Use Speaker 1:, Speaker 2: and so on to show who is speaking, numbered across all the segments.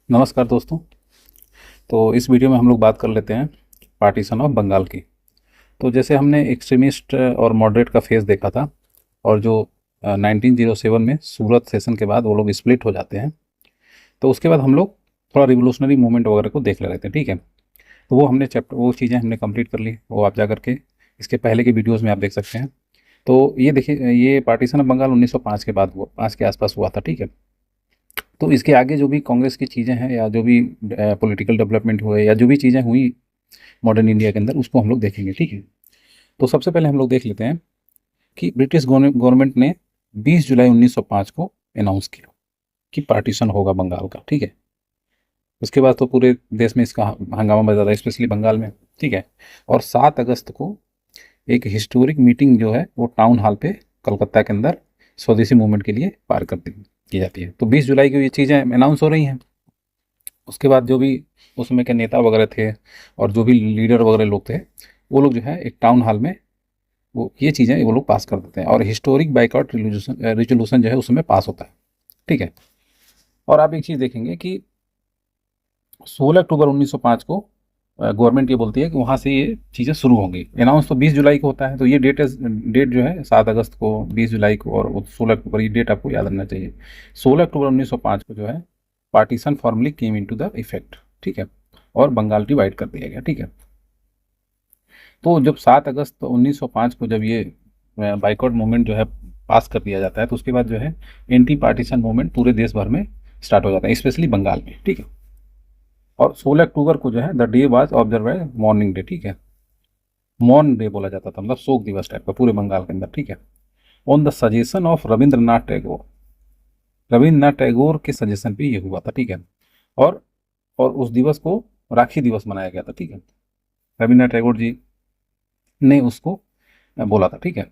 Speaker 1: नमस्कार दोस्तों। तो इस वीडियो में हम लोग बात कर लेते हैं पार्टीशन ऑफ बंगाल की। तो जैसे हमने एक्सट्रीमिस्ट और मॉडरेट का फेस देखा था, और जो 1907 में सूरत सेशन के बाद वो लोग स्प्लिट हो जाते हैं, तो उसके बाद हम लोग थोड़ा रिवोल्यूशनरी मूवमेंट वगैरह को देख ले रहे थे। ठीक है, तो वो चीज़ें हमने कंप्लीट कर ली। वो आप जा करके इसके पहले के वीडियोज़ में आप देख सकते हैं। तो ये देखिए, ये पार्टीशन ऑफ बंगाल 1905 के बाद हुआ, 5 के आसपास हुआ था। ठीक है, तो इसके आगे जो भी कांग्रेस की चीज़ें हैं या जो भी पॉलिटिकल डेवलपमेंट हुए या जो भी चीज़ें हुई मॉडर्न इंडिया के अंदर, उसको हम लोग देखेंगे। ठीक है, तो सबसे पहले हम लोग देख लेते हैं कि ब्रिटिश गवर्नमेंट ने 20 जुलाई 1905 को अनाउंस किया कि पार्टीशन होगा बंगाल का। ठीक है, उसके बाद तो पूरे देश में इसका हंगामा मचा था, स्पेशली बंगाल में। ठीक है, और 7 अगस्त को एक हिस्टोरिक मीटिंग जो है वो टाउन हॉल पे कलकत्ता के अंदर स्वदेशी मूवमेंट के लिए पार कर दी की जाती है। तो 20 जुलाई को ये चीज़ें अनाउंस हो रही हैं। उसके बाद जो भी उस समय के नेता वगैरह थे और जो भी लीडर वगैरह लोग थे, वो लोग जो है एक टाउन हॉल में वो ये चीज़ें वो लोग पास कर देते हैं, और हिस्टोरिक बाइकआउट रिजोल्यूशन जो है उसमें पास होता है। ठीक है, और आप एक चीज़ देखेंगे कि 16 अक्टूबर 1905 को गवर्नमेंट ये बोलती है कि वहाँ से ये चीज़ें शुरू होंगी। अनाउंस तो 20 जुलाई को होता है, तो ये डेट जो है 7 अगस्त को, 20 जुलाई को और 16 अक्टूबर, ये डेट आपको याद रखना चाहिए। 16 अक्टूबर 1905 को जो है partition formally came into the effect. ठीक है, और बंगाल डिवाइड कर दिया गया। ठीक है, तो जब 7 अगस्त 1905 को जब ये बाइकआउट मूवमेंट जो है पास कर दिया जाता है, तो उसके बाद जो है एंटी पार्टीशन मूवमेंट पूरे देश भर में स्टार्ट हो जाता है, स्पेशली बंगाल में। ठीक है, और 16 अक्टूबर को जो है the day was observe as mourning day. ठीक है, मौन डे बोला जाता था, मतलब शोक दिवस टाइप का पूरे बंगाल के अंदर। ठीक है, on the suggestion of Rabindranath Tagore, Rabindranath Tagore के सजेशन पे ये हुआ था। ठीक है, और और उस दिवस को राखी दिवस मनाया गया था। ठीक है, रविंद्रनाथ टैगोर जी ने उसको बोला था। ठीक है,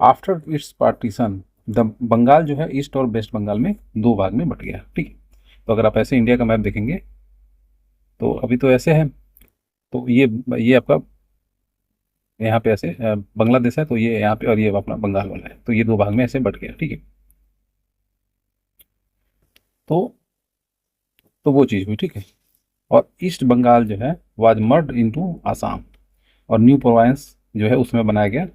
Speaker 1: after its partition the Bengal जो है ईस्ट और वेस्ट बंगाल में दो भाग में बट गया। ठीक है, तो अगर आप ऐसे इंडिया का मैप देखेंगे तो अभी तो ऐसे है, तो ये आपका यहाँ पे ऐसे बांग्लादेश है, तो ये यहाँ पे, और ये अपना बंगाल वाला है, तो ये दो भाग में ऐसे बट गया। ठीक है, तो वो चीज़ हुई। ठीक है, और ईस्ट बंगाल जो है वाज मर्ड इनटू आसाम, और न्यू प्रोविंस जो है उसमें बनाया गया,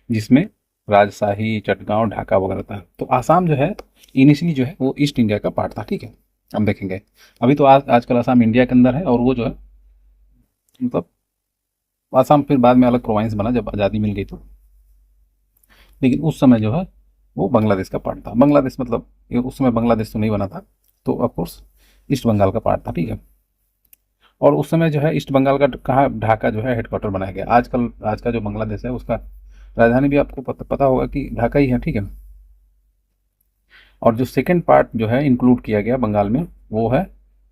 Speaker 1: जिसमें राजशाही, चटगांव, ढाका वगैरह था। तो आसाम जो है इनिशियली जो है वो ईस्ट इंडिया का पार्ट था। ठीक है, हम देखेंगे अभी तो आजकल आसाम इंडिया के अंदर है, और वो जो है मतलब आसाम फिर बाद में अलग प्रोविंस बना जब आज़ादी मिल गई तो, लेकिन उस समय जो है वो बांग्लादेश का पार्ट था। बांग्लादेश मतलब उस समय बांग्लादेश तो नहीं बना था, तो ऑफकोर्स ईस्ट बंगाल का पार्ट था। ठीक है, और उस समय जो है ईस्ट बंगाल का कहाँ, ढाका जो है हेडक्वार्टर बनाया गया। आजकल आज का जो बांग्लादेश है उसका राजधानी भी आपको पता होगा कि ढाका ही है। ठीक है, और जो सेकेंड पार्ट जो है इंक्लूड किया गया बंगाल में, वो है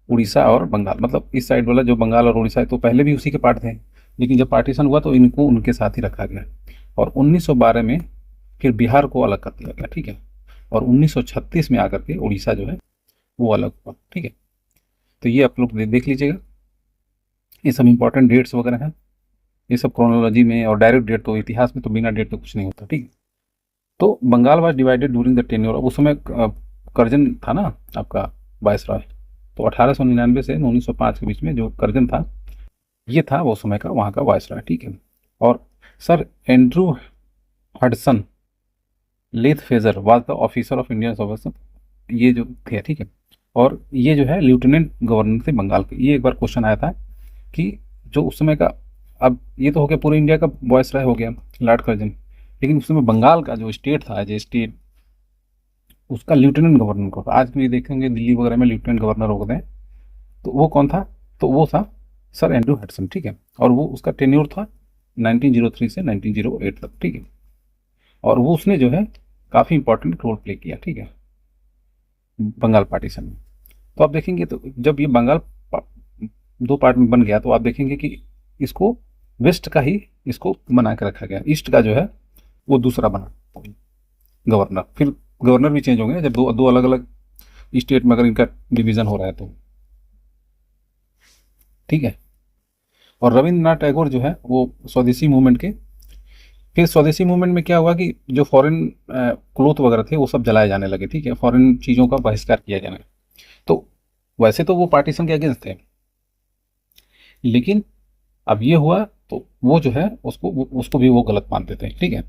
Speaker 1: उड़ीसा और बंगाल, मतलब इस साइड वाला जो बंगाल और उड़ीसा है, तो पहले भी उसी के पार्ट थे, लेकिन जब पार्टीशन हुआ तो इनको उनके साथ ही रखा गया। और 1912 में फिर बिहार को अलग कर दिया गया। ठीक है, और 1936 में आकर के उड़ीसा जो है वो अलग हुआ। ठीक है, तो ये आप लोग देख लीजिएगा, ये सब इंपॉर्टेंट डेट्स वगैरह हैं, ये सब क्रोनोलॉजी में, और डायरेक्ट डेट तो इतिहास में तो बिना डेट तो कुछ नहीं होता। ठीक है, तो Bengal was divided during the tenure, उस समय करजन था ना आपका वायसरॉय, तो 1899 से 1905 के बीच में जो करजन था, ये था वो समय का वहाँ का वायसरॉय। ठीक है, और sir Andrew Hudson Leith Fraser was the officer of Indian service, ये जो थे। ठीक है, और ये जो है लेफ्टिनेंट गवर्नर थे बंगाल के। ये एक बार क्वेश्चन आया था कि जो उस समय का, अब ये तो हो गया पूरे इंडिया का वायसरॉय हो गया लॉर्ड कर्जन, लेकिन उस समय बंगाल का जो स्टेट था, एज ए स्टेट, उसका लेफ्टिनेंट गवर्नर को, आज भी देखेंगे दिल्ली वगैरह में लेफ्टिनेंट गवर्नर होते हैं, तो वो कौन था, तो वो था सर एंड्रू हडसन। ठीक है, और वो उसका टेन्योर था 1903 से 1908 तक। ठीक है, और वो उसने जो है काफ़ी इंपॉर्टेंट रोल प्ले किया। ठीक है, बंगाल पार्टीशन में। तो आप देखेंगे तो जब ये बंगाल दो पार्ट में बन गया, तो आप देखेंगे कि इसको वेस्ट का ही इसको बना के रखा गया, ईस्ट का जो है वो दूसरा बना गवर्नर। फिर गवर्नर भी चेंज होंगे जब दो दो अलग अलग स्टेट में अगर इनका डिवीजन हो रहा है तो। ठीक है, और रविंद्रनाथ टैगोर जो है वो स्वदेशी मूवमेंट के, फिर स्वदेशी मूवमेंट में क्या हुआ कि जो फॉरेन क्लोथ वगैरह थे वो सब जलाए जाने लगे। ठीक है, फॉरेन चीज़ों का बहिष्कार किया जाने, तो वैसे तो वो पार्टीशन के अगेंस्ट थे, लेकिन अब ये हुआ तो वो जो है उसको भी वो गलत मानते थे, ठीक है,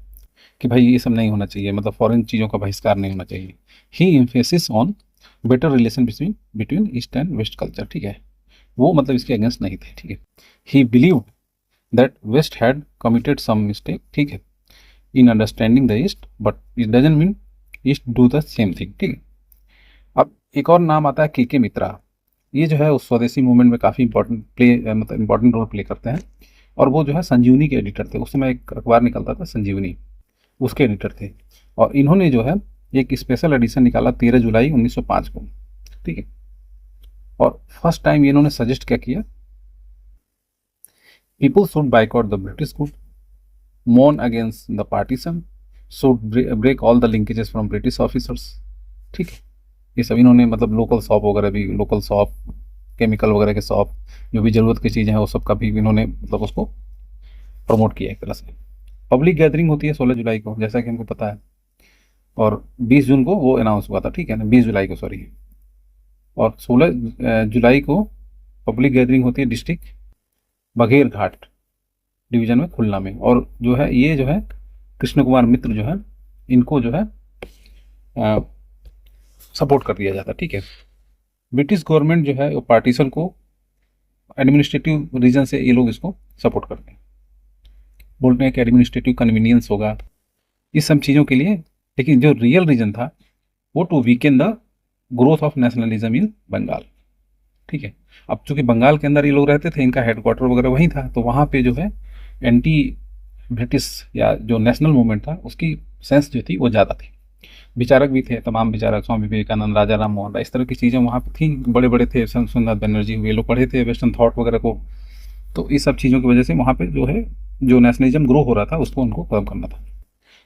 Speaker 1: कि भाई ये सब नहीं होना चाहिए, मतलब फॉरेन चीज़ों का बहिष्कार नहीं होना चाहिए। He emphasis on better relation between between east and west culture, ठीक है, वो मतलब इसके अगेंस्ट नहीं थे, ठीक है। He believe that west had committed some mistake, ठीक है, in understanding the east, but it doesn't mean east do the same thing, ठीक है। अब एक और नाम आता है के मित्रा। ये जो है उस स्वदेशी मूवमेंट में काफ़ी इंपॉर्टेंट मतलब इंपॉर्टेंट रोल प्ले करते हैं, और वो जो है संजीवनी के एडिटर थे। उस समय एक अखबार निकलता था संजीवनी, उसके एडिटर थे। और इन्होंने जो है एक स्पेशल एडिशन निकाला 13 जुलाई 1905 को, ठीक है। और फर्स्ट टाइम इन्होंने सजेस्ट क्या किया, people should boycott the British good, mourn against the partition, should break all the linkages from British officers, ठीक है। ये सब इन्होंने मतलब लोकल शॉप वगैरह भी, लोकल शॉप, केमिकल वगैरह के शॉप, जो भी ज़रूरत की चीज़ें हैं वो सब का भी इन्होंने मतलब उसको प्रमोट किया एक तरह से। पब्लिक गैदरिंग होती है 16 जुलाई को, जैसा कि हमको पता है, और 20 जून को वो अनाउंस हुआ था, ठीक है ना, 20 जुलाई को सॉरी, और 16 जुलाई को पब्लिक गैदरिंग होती है डिस्ट्रिक्ट बघेर घाट डिवीजन में, खुलना में। और जो है ये जो है कृष्ण कुमार मित्र जो है, इनको जो है सपोर्ट कर दिया जाता, ठीक है। ब्रिटिश गवर्नमेंट जो है वो पार्टीशन को एडमिनिस्ट्रेटिव रीजन से ये लोग इसको सपोर्ट करते हैं, बोलते हैं कि एडमिनिस्ट्रेटिव कन्वीनियंस होगा इस सब चीज़ों के लिए। लेकिन जो रियल रीजन था वो to weaken the growth of nationalism in Bengal, ठीक है। अब चूंकि बंगाल के अंदर ये लोग रहते थे, इनका हेडक्वार्टर वगैरह वहीं था, तो वहाँ पे जो है एंटी ब्रिटिश या जो नेशनल मूवमेंट था उसकी सेंस जो थी वो ज़्यादा थी। विचारक भी थे, तमाम विचारक, स्वामी विवेकानंद, राजा राम मोहन राय, इस तरह की चीज़ें वहाँ पे थी, बड़े बड़े थे, सुंदर बनर्जी हुए, लोग पढ़े थे वेस्टर्न थॉट वगैरह को। तो इस सब चीज़ों की वजह से वहाँ पे जो है जो नेशनलिज्म ग्रो हो रहा था उसको उनको खत्म करना था।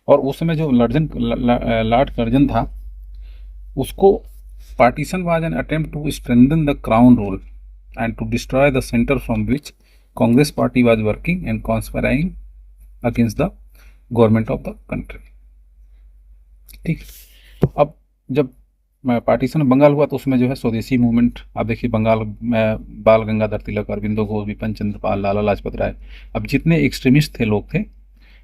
Speaker 1: और उस समय जो लॉर्ड कर्जन था, उसको partition was an attempt to strengthen the crown rule and to destroy the centre from which Congress party was working and conspiring against the government of the country, ठीक। अब जब पार्टीशन बंगाल हुआ तो उसमें जो है स्वदेशी मूवमेंट, आप देखिए बंगाल में बाल गंगाधर तिलक, अरविंदो घोष, बिपिन चंद्र पाल, लाला लाजपत राय, अब जितने एक्सट्रीमिस्ट थे लोग थे,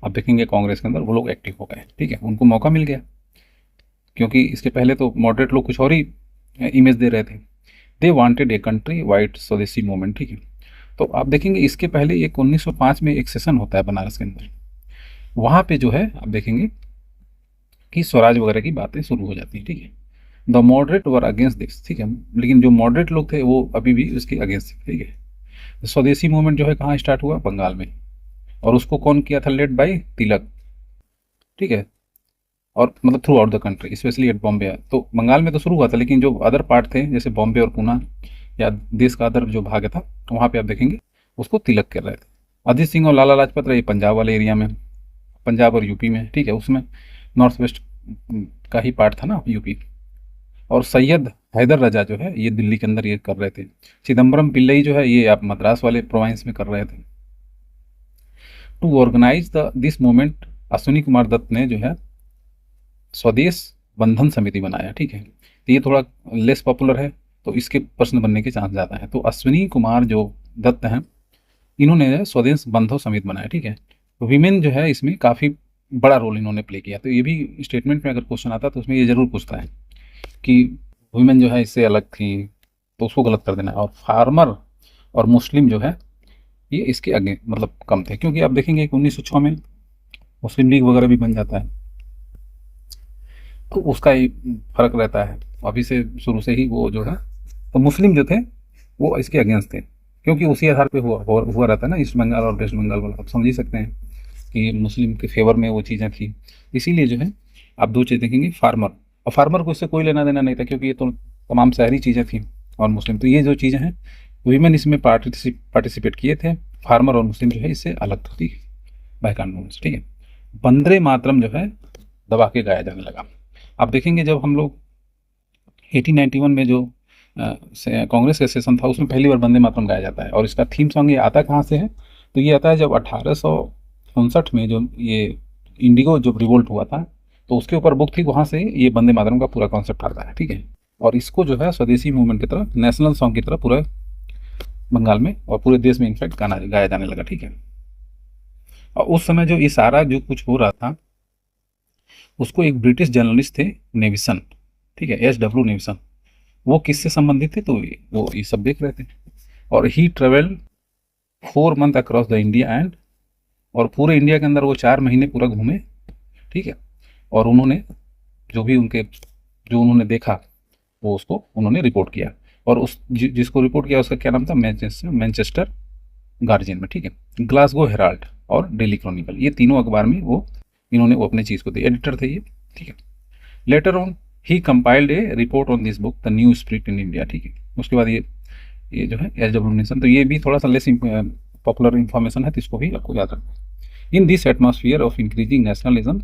Speaker 1: अब देखेंगे कांग्रेस के अंदर वो लोग एक्टिव हो गए, ठीक है, उनको मौका मिल गया। क्योंकि इसके पहले तो मॉडरेट लोग कुछ और ही इमेज दे रहे थे। They wanted a country wide स्वदेशी मूवमेंट, ठीक है। तो आप देखेंगे इसके पहले एक 1905 में एक सेशन होता है बनारस के अंदर, वहाँ पे जो है आप देखेंगे कि स्वराज वगैरह की बातें शुरू हो जाती हैं, ठीक है। The moderate were against this, ठीक है, लेकिन जो मॉडरेट लोग थे वो अभी भी उसके अगेंस्ट थे, ठीक है। स्वदेशी मूवमेंट जो है कहाँ स्टार्ट हुआ, बंगाल में, और उसको कौन किया था, लेड बाई तिलक, ठीक है। और मतलब throughout the country, specially at Bombay. तो बंगाल में तो शुरू हुआ था, लेकिन जो अदर पार्ट थे जैसे बॉम्बे और पूना या देश का अदर जो भाग था, वहाँ पे आप देखेंगे उसको तिलक कर रहे थे। अजीत सिंह और लाला लाजपत राय पंजाब वाले एरिया में, पंजाब और यूपी में, ठीक है, उसमें नॉर्थ वेस्ट का ही पार्ट था ना यूपी। और सैयद हैदर रजा जो है ये दिल्ली के अंदर ये कर रहे थे। चिदम्बरम पिल्लई जो है ये आप मद्रास वाले प्रोविंस में कर रहे थे। To organise the this movement Ashwini Kumar Dutt ने जो है स्वदेश बंधन समिति बनाया, ठीक है। तो ये थोड़ा लेस पॉपुलर है, तो इसके प्रश्न बनने के चांस ज़्यादा है। तो अश्विनी कुमार जो दत्त हैं, इन्होंने स्वदेश बंधो समिति बनाया, ठीक है। तो वीमेन जो है इसमें काफ़ी बड़ा रोल इन्होंने प्ले किया। तो ये भी स्टेटमेंट में अगर क्वेश्चन आता तो उसमें ये जरूर पूछता है कि वुमेन जो है इससे अलग थी, तो उसको गलत कर देना है। और फार्मर और मुस्लिम जो है ये इसके आगे मतलब कम थे, क्योंकि आप देखेंगे कि 1906 में मुस्लिम लीग वगैरह भी बन जाता है, तो उसका ही फर्क रहता है। अभी से शुरू से ही वो जो है, तो मुस्लिम जो थे वो इसके अगेंस्ट थे, क्योंकि उसी आधार पे हुआ रहता है ना ईस्ट बंगाल और वेस्ट बंगाल वाला। आप समझ ही सकते हैं कि मुस्लिम के फेवर में वो चीज़ें थी। इसीलिए जो है आप दो चीज़ देखेंगे, फार्मर, और फार्मर को इससे कोई लेना देना नहीं था, क्योंकि ये तो तमाम शहरी चीज़ें थी। और मुस्लिम, तो ये जो चीज़ें हैं वीमेन इसमें पार्टिसिपेट किए थे। फार्मर और मुस्लिम जो है इससे अलग थी बाय कानून से, ठीक है। वंदे मातरम जो है दबा के गाया जाने लगा। आप देखेंगे जब हम लोग 1891 में जो कांग्रेस का सेशन था उसमें पहली बार वंदे मातरम गाया जाता है। और इसका थीम सॉन्ग ये आता कहाँ से है, तो ये आता है जब 1859 में जो ये इंडिगो जो रिवोल्ट हुआ था, तो उसके ऊपर बुक थी, वहाँ से ये वंदे मातरम का पूरा कॉन्सेप्ट आता है, ठीक है। और इसको जो है स्वदेशी मूवमेंट की तरह, नेशनल सॉन्ग की तरह पूरे बंगाल में और पूरे देश में इनफैक्ट गाना गाया जाने लगा। ठीक है। और उस समय जो ये सारा जो कुछ हो रहा था, उसको एक ब्रिटिश जर्नलिस्ट थे, नेविसन, ठीक है, एस डब्ल्यू नेविसन, वो किससे संबंधित थे, तो वो ये सब देख रहे थे। और he travel 4 month across the India and, और पूरे इंडिया के अंदर वो 4 महीने पूरा घूमे। ठीक है। और उन्होंने जो भी उनके जो उन्होंने देखा वो उसको उन्होंने रिपोर्ट किया। और उस जिसको रिपोर्ट किया उसका क्या नाम था, मैनचेस्टर गार्जियन में, ठीक है, ग्लासगो हेराल्ड और डेली क्रॉनिकल, ये तीनों अखबार में वो इन्होंने वो अपने चीज़ को दी, एडिटर थे ये। ठीक है। Later on he compiled A report on this book the new spirit in India. ठीक है। उसके बाद ये जो है एस डब्ल्यू नेशन, तो ये भी थोड़ा सा लेस पॉपुलर इंफॉर्मेशन है, तो इसको भी आपको याद रखना। In this atmosphere of increasing nationalism,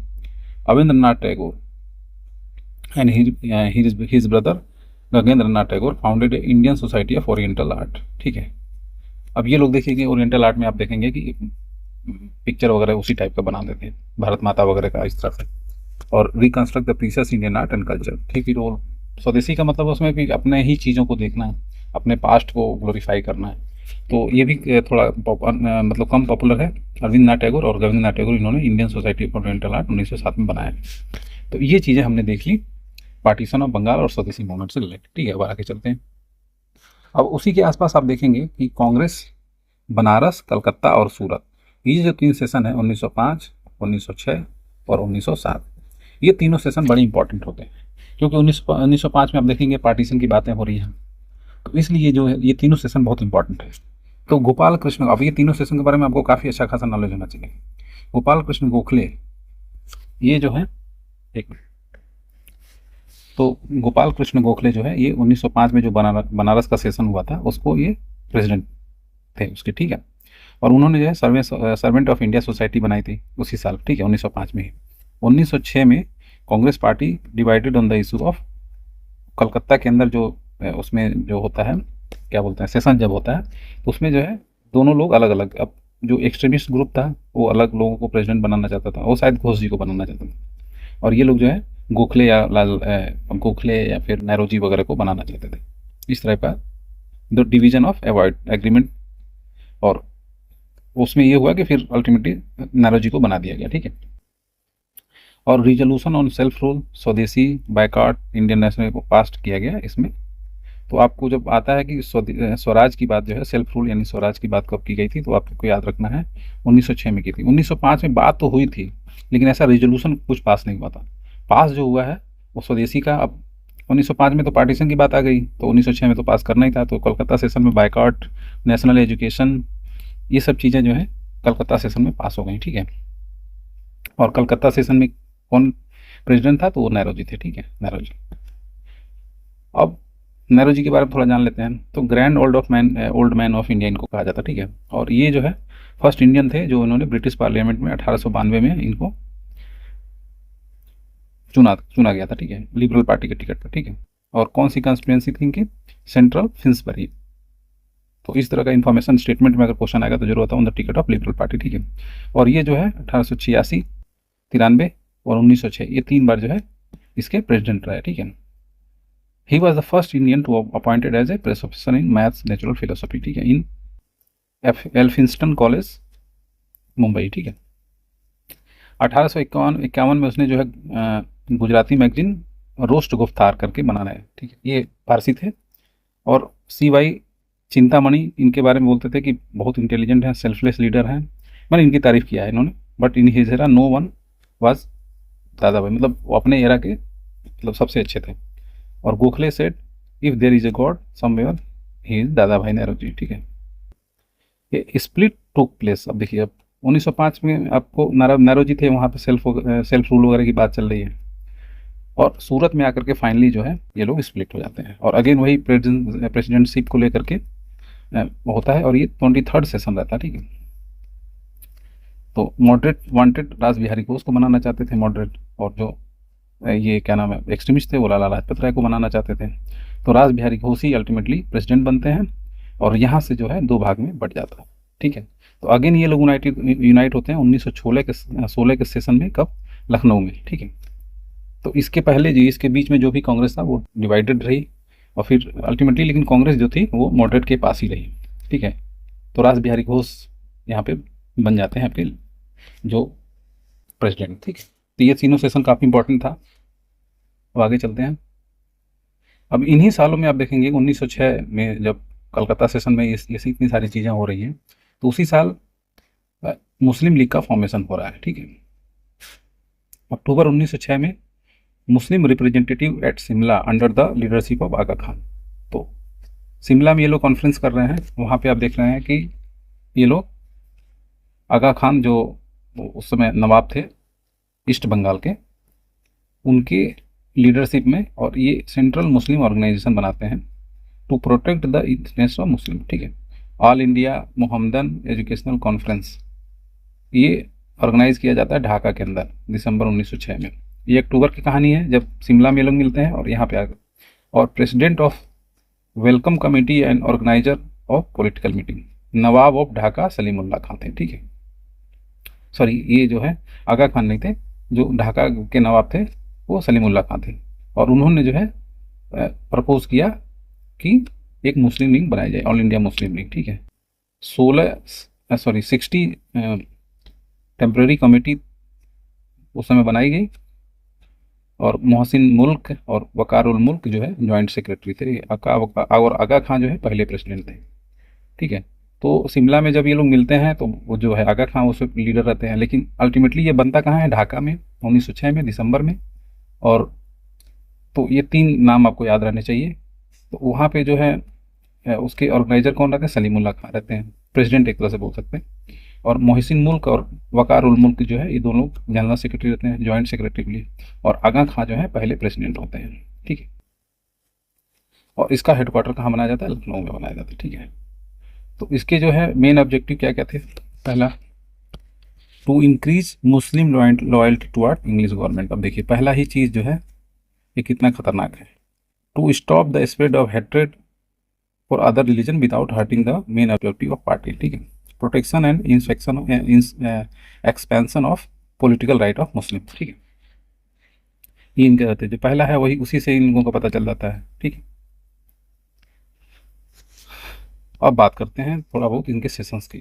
Speaker 1: Avendranath Tagore and his brother Gaganendranath Tagore founded Indian Society of Oriental Art. ठीक है। अब ये लोग देखेंगे ओरिएंटल आर्ट में, आप देखेंगे कि पिक्चर वगैरह उसी टाइप का बना देते हैं, भारत माता वगैरह का इस तरह से, और reconstruct the precious Indian art and culture. ठीक है। और स्वदेशी का मतलब उसमें भी अपने ही चीज़ों को देखना है, अपने पास्ट को ग्लोरीफाई करना है। तो ये भी थोड़ा मतलब कम पॉपुलर है। अरविंद नाथ टैगोर और गोविंद नाथ टैगोर, इन्होंने Indian Society of Oriental art 1907 में बनाया। तो ये चीज़ें हमने देख ली पार्टीशन ऑफ बंगाल और स्वदेशी मूवमेंट से रिलेटेड। ठीक है। अब आगे चलते हैं। अब उसी के आसपास आप देखेंगे कि कांग्रेस, बनारस, कलकत्ता और सूरत, ये जो 3 सेशन है 1905, 1906 और 1907, ये तीनों सेशन बड़े इंपॉर्टेंट होते हैं, क्योंकि 1905 में आप देखेंगे पार्टीशन की बातें हो रही हैं, तो इसलिए जो है ये तीनों सेशन बहुत इंपॉर्टेंट है। तो गोपाल कृष्ण, अब ये तीनों सेशन के बारे में आपको काफ़ी अच्छा खासा नॉलेज होना चाहिए। गोपाल कृष्ण गोखले, ये जो है एक, तो गोपाल कृष्ण गोखले जो है ये 1905 में जो बनारस का सेशन हुआ था उसको ये प्रेसिडेंट थे उसके। ठीक है। और उन्होंने जो है सर्वेंट ऑफ इंडिया सोसाइटी बनाई थी उसी साल। ठीक है। 1905 में ही। 1906 में Congress party divided on the issue of, Calcutta के अंदर जो उसमें जो होता है क्या बोलते हैं, सेशन जब होता है, तो उसमें जो है दोनों लोग अलग अलग, अब जो एक्सट्रीमिस्ट ग्रुप था वो अलग लोगों को प्रेसिडेंट बनाना चाहता था, वो शायद घोष जी को बनाना चाहता था, और ये लोग जो है गोखले या गोखले या फिर नेरोजी वगैरह को बनाना चाहते थे। इस तरह का the division of avoid agreement, और उसमें ये हुआ कि फिर अल्टीमेटली नेरोजी को बना दिया गया। ठीक है। और रिजोल्यूशन ऑन सेल्फ रूल, स्वदेशी, बायकॉट, इंडियन नेशनल को पास किया गया इसमें। तो आपको जब आता है कि स्वराज की बात जो है, सेल्फ रूल यानी स्वराज की बात कब की गई थी, तो आपको याद रखना है 1906 में की थी। 1905 में बात तो हुई थी, लेकिन ऐसा रेजोल्यूशन कुछ पास नहीं हुआ था। पास जो हुआ है वो स्वदेशी का। अब 1905 में तो पार्टीशन की बात आ गई, तो 1906 में तो पास करना ही था, तो कलकत्ता सेशन में बायकॉट, नेशनल एजुकेशन, ये सब चीज़ें जो है कलकत्ता सेशन में पास हो गई। ठीक है। और कलकत्ता सेशन में कौन प्रेसिडेंट था, तो वो नेहरू जी थे। ठीक है, नेहरू जी। अब नेहरू जी के बारे में थोड़ा जान लेते हैं। तो grand old man of India इनको कहा जाता। ठीक है। और ये जो है फर्स्ट इंडियन थे जो इन्होंने ब्रिटिश पार्लियामेंट में 1892 में इनको चुना गया था। ठीक है। लिबरल पार्टी के टिकट पर। ठीक है। और कौन सी कॉन्स्टिट्यूंसी थी इनकी, सेंट्रल फिंसबरी। तो इस तरह का इन्फॉर्मेशन स्टेटमेंट में अगर क्वेश्चन आएगा तो जरूर होता है on the ticket of liberal party. ठीक है। और ये जो है 1886, 93 और 1906, ये 3 बार जो है इसके प्रेसिडेंट रहे। ठीक है। He was the first Indian to appointed as a professor in maths natural philosophy. ठीक है। In Elphinstone college, Mumbai. ठीक है। 1851 में उसने जो है गुजराती मैगजीन रोस्ट गुफ्तार करके बनाना है। ठीक है। ये फारसी थे। और CY चिंतामणि इनके बारे में बोलते थे कि बहुत इंटेलिजेंट हैं, सेल्फलेस लीडर हैं, मैंने इनकी तारीफ किया है इन्होंने। But in his era no one was Dada Bhai, मतलब वो अपने एरा के मतलब सबसे अच्छे थे। और Gokhale said if there is a god somewhere he is Dada Bhai Nehru ji. ठीक है। ये स्प्लिट टुक प्लेस। अब देखिए, अब 1905 में आपको नेहरू जी थे, वहाँ पे सेल्फ रूल वगैरह की बात चल रही है, और सूरत में आकर के फाइनली जो है ये लोग स्प्लिट हो जाते हैं। और अगेन वही प्रेसिडेंटशिप को लेकर के होता है, और ये 23rd सेशन रहता है। ठीक है। तो मॉडरेट वांटेड रास बिहारी घोष को बनाना चाहते थे मॉडरेट, और जो ये क्या नाम है एक्सट्रीमिस्ट थे वो लाला लाजपत राय को बनाना चाहते थे। तो रास बिहारी घोष ही अल्टीमेटली प्रेसिडेंट बनते हैं, और यहाँ से जो है 2 भाग में बट जाता है। ठीक है। तो अगेन ये लोग यूनाइट होते हैं 1916 के सेशन में, कब, लखनऊ में। ठीक है। तो इसके पहले जो इसके बीच में जो भी कांग्रेस था वो डिवाइडेड रही, और फिर अल्टीमेटली लेकिन कांग्रेस जो थी वो मॉडरेट के पास ही रही। ठीक है, तो रास बिहारी घोष यहाँ पे बन जाते हैं आपके जो प्रेसिडेंट। ठीक है, तो ये तीनों सेशन काफ़ी इंपॉर्टेंट था। अब आगे चलते हैं। अब इन्हीं सालों में आप देखेंगे 1906 में जब कलकत्ता सेशन में ये इतनी सारी चीज़ें हो रही हैं, तो उसी साल मुस्लिम लीग का फॉर्मेशन हो रहा है। ठीक है, अक्टूबर 1906 में Muslim representative at Shimla under the leadership of Aga Khan. तो शिमला में ये लोग कॉन्फ्रेंस कर रहे हैं, वहाँ पे आप देख रहे हैं कि ये लोग आगा खान जो उस समय नवाब थे ईस्ट बंगाल के, उनके लीडरशिप में, और ये सेंट्रल मुस्लिम ऑर्गेनाइजेशन बनाते हैं to protect the interest of Muslim. ठीक है, all India Mohammedan educational conference ये ऑर्गेनाइज किया जाता है ढाका के अंदर दिसंबर 1906 में। ये अक्टूबर की कहानी है जब शिमला में लोग मिलते हैं और यहाँ पे आ गए। और president of welcome committee and organiser of political meeting Nawab of Dhaka Salimullah Khan थे। ठीक है, सॉरी ये जो है आगा खान नहीं थे, जो ढाका के नवाब थे वो सलीमुल्लाह खान थे, और उन्होंने जो है प्रपोज किया कि एक मुस्लिम लीग बनाई जाए, ऑल इंडिया मुस्लिम लीग। ठीक है, 60 टेम्प्रेरी कमेटी उस समय बनाई गई, और मोहसिन मुल्क और वकारुल मुल्क जो है जॉइंट सेक्रेटरी थे, और आगा खान जो है पहले प्रेसिडेंट थे। ठीक है, तो शिमला में जब ये लोग मिलते हैं तो वो जो है आगा खान उस लीडर रहते हैं, लेकिन अल्टीमेटली ये बनता कहाँ है, ढाका में 1906 में दिसंबर में। और तो ये तीन नाम आपको याद रहने चाहिए। तो वहाँ पे जो है उसके ऑर्गेनाइजर कौन रहते हैं, सलीमुल्लाह खान रहते हैं, प्रेसिडेंट एक तरह से बोल सकते हैं। और मोहसिन मुल्क और वकार उल मुल्क जो है ये दोनों जनरल सेक्रेटरी रहते हैं, जॉइंट सेक्रेटरी के लिए, और आगा खां जो है पहले प्रेसिडेंट होते हैं। ठीक है, और इसका हेडक्वार्टर कहाँ बनाया जाता है, लखनऊ में बनाया जाता है। ठीक है, तो इसके जो है मेन ऑब्जेक्टिव क्या क्या थे, पहला to increase Muslim loyalty toward English government. अब देखिए पहला ही चीज़ जो है ये कितना खतरनाक है, to stop the spread of hatred for other religion without hurting the main objective of party. ठीक है, protection and expansion of political right of Muslim. ठीक है, ये इनके रहते हैं, जो पहला है वही उसी से इन लोगों का पता चल जाता है। ठीक है, अब बात करते हैं थोड़ा बहुत इनके सेशंस की।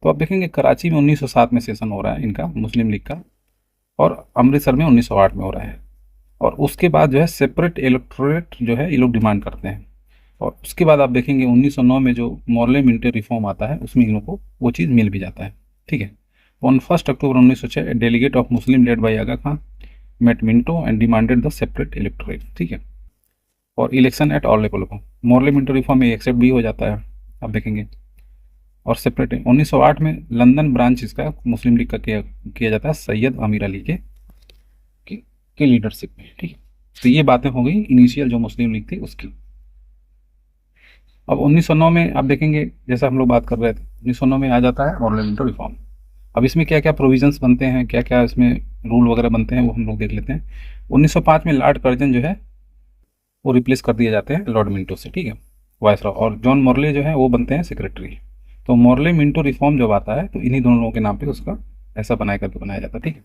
Speaker 1: तो आप देखेंगे कराची में 1907 में सेशन हो रहा है इनका मुस्लिम लीग का, और अमृतसर में 1908 में हो रहा है। और उसके बाद जो है सेपरेट इलेक्टोरेट जो है ये लोग डिमांड करते हैं। और उसके बाद आप देखेंगे 1909 में जो मॉर्ले मिंटो रिफॉर्म आता है उसमें इन लोगों को वो चीज़ मिल भी जाता है। ठीक है, on 1 October 1906 delegate of Muslim led by Aga Khan met Minto and demanded the separate electorate. ठीक है, और election at all level of Morley Minto reform में एक्सेप्ट भी हो जाता है आप देखेंगे। और सेपरेट 1908 में लंदन ब्रांच इसका मुस्लिम लीग का किया जाता है सैयद आमिर अली के लीडरशिप में। ठीक है, तो ये बातें हो गई इनिशियल जो मुस्लिम लीग थी उसकी। अब 1909 में आप देखेंगे जैसा हम लोग बात कर रहे थे 1909 में आ जाता है मॉडल मिंटो रिफॉर्म। अब इसमें क्या क्या प्रोविजंस बनते हैं, क्या क्या इसमें रूल वगैरह बनते हैं वो हम लोग देख लेते हैं। 1905 में लॉर्ड कर्जन जो है वो रिप्लेस कर दिए जाते हैं लॉर्ड मिंटो से। ठीक है, वायसरॉय, और जॉन मॉर्ले जो है वो बनते हैं सेक्रेटरी। तो मॉर्ले मिंटो रिफॉर्म जब आता है तो इन्हीं दोनों लोगों के नाम पे उसका ऐसा बनाया जाता है। ठीक है,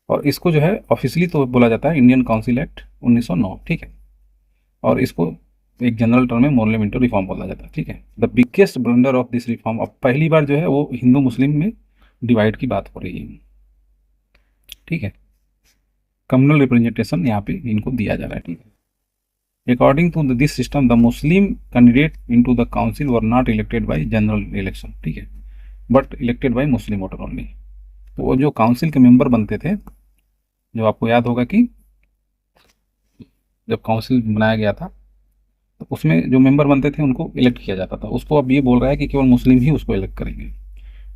Speaker 1: और इसको जो है ऑफिशियली तो बोला जाता है इंडियन काउंसिल एक्ट 1909। ठीक है, और इसको एक जनरल टर्म में मॉर्ले मिंटो रिफॉर्म बोला जाता है। ठीक है, the biggest blunder of this reform, अब पहली बार जो है वो हिंदू मुस्लिम में डिवाइड की बात हो रही है। ठीक है, कम्युनल रिप्रेजेंटेशन यहाँ पे इनको दिया जा रहा है। ठीक है, according to this system the Muslim candidate into the council were not elected by general election. ठीक है, but elected by Muslim voter only. तो वो जो काउंसिल के मेंबर बनते थे, जो आपको याद होगा कि जब काउंसिल बनाया गया था तो उसमें जो मेंबर बनते थे उनको इलेक्ट किया जाता था, उसको अब ये बोल रहा है कि केवल मुस्लिम ही उसको इलेक्ट करेंगे।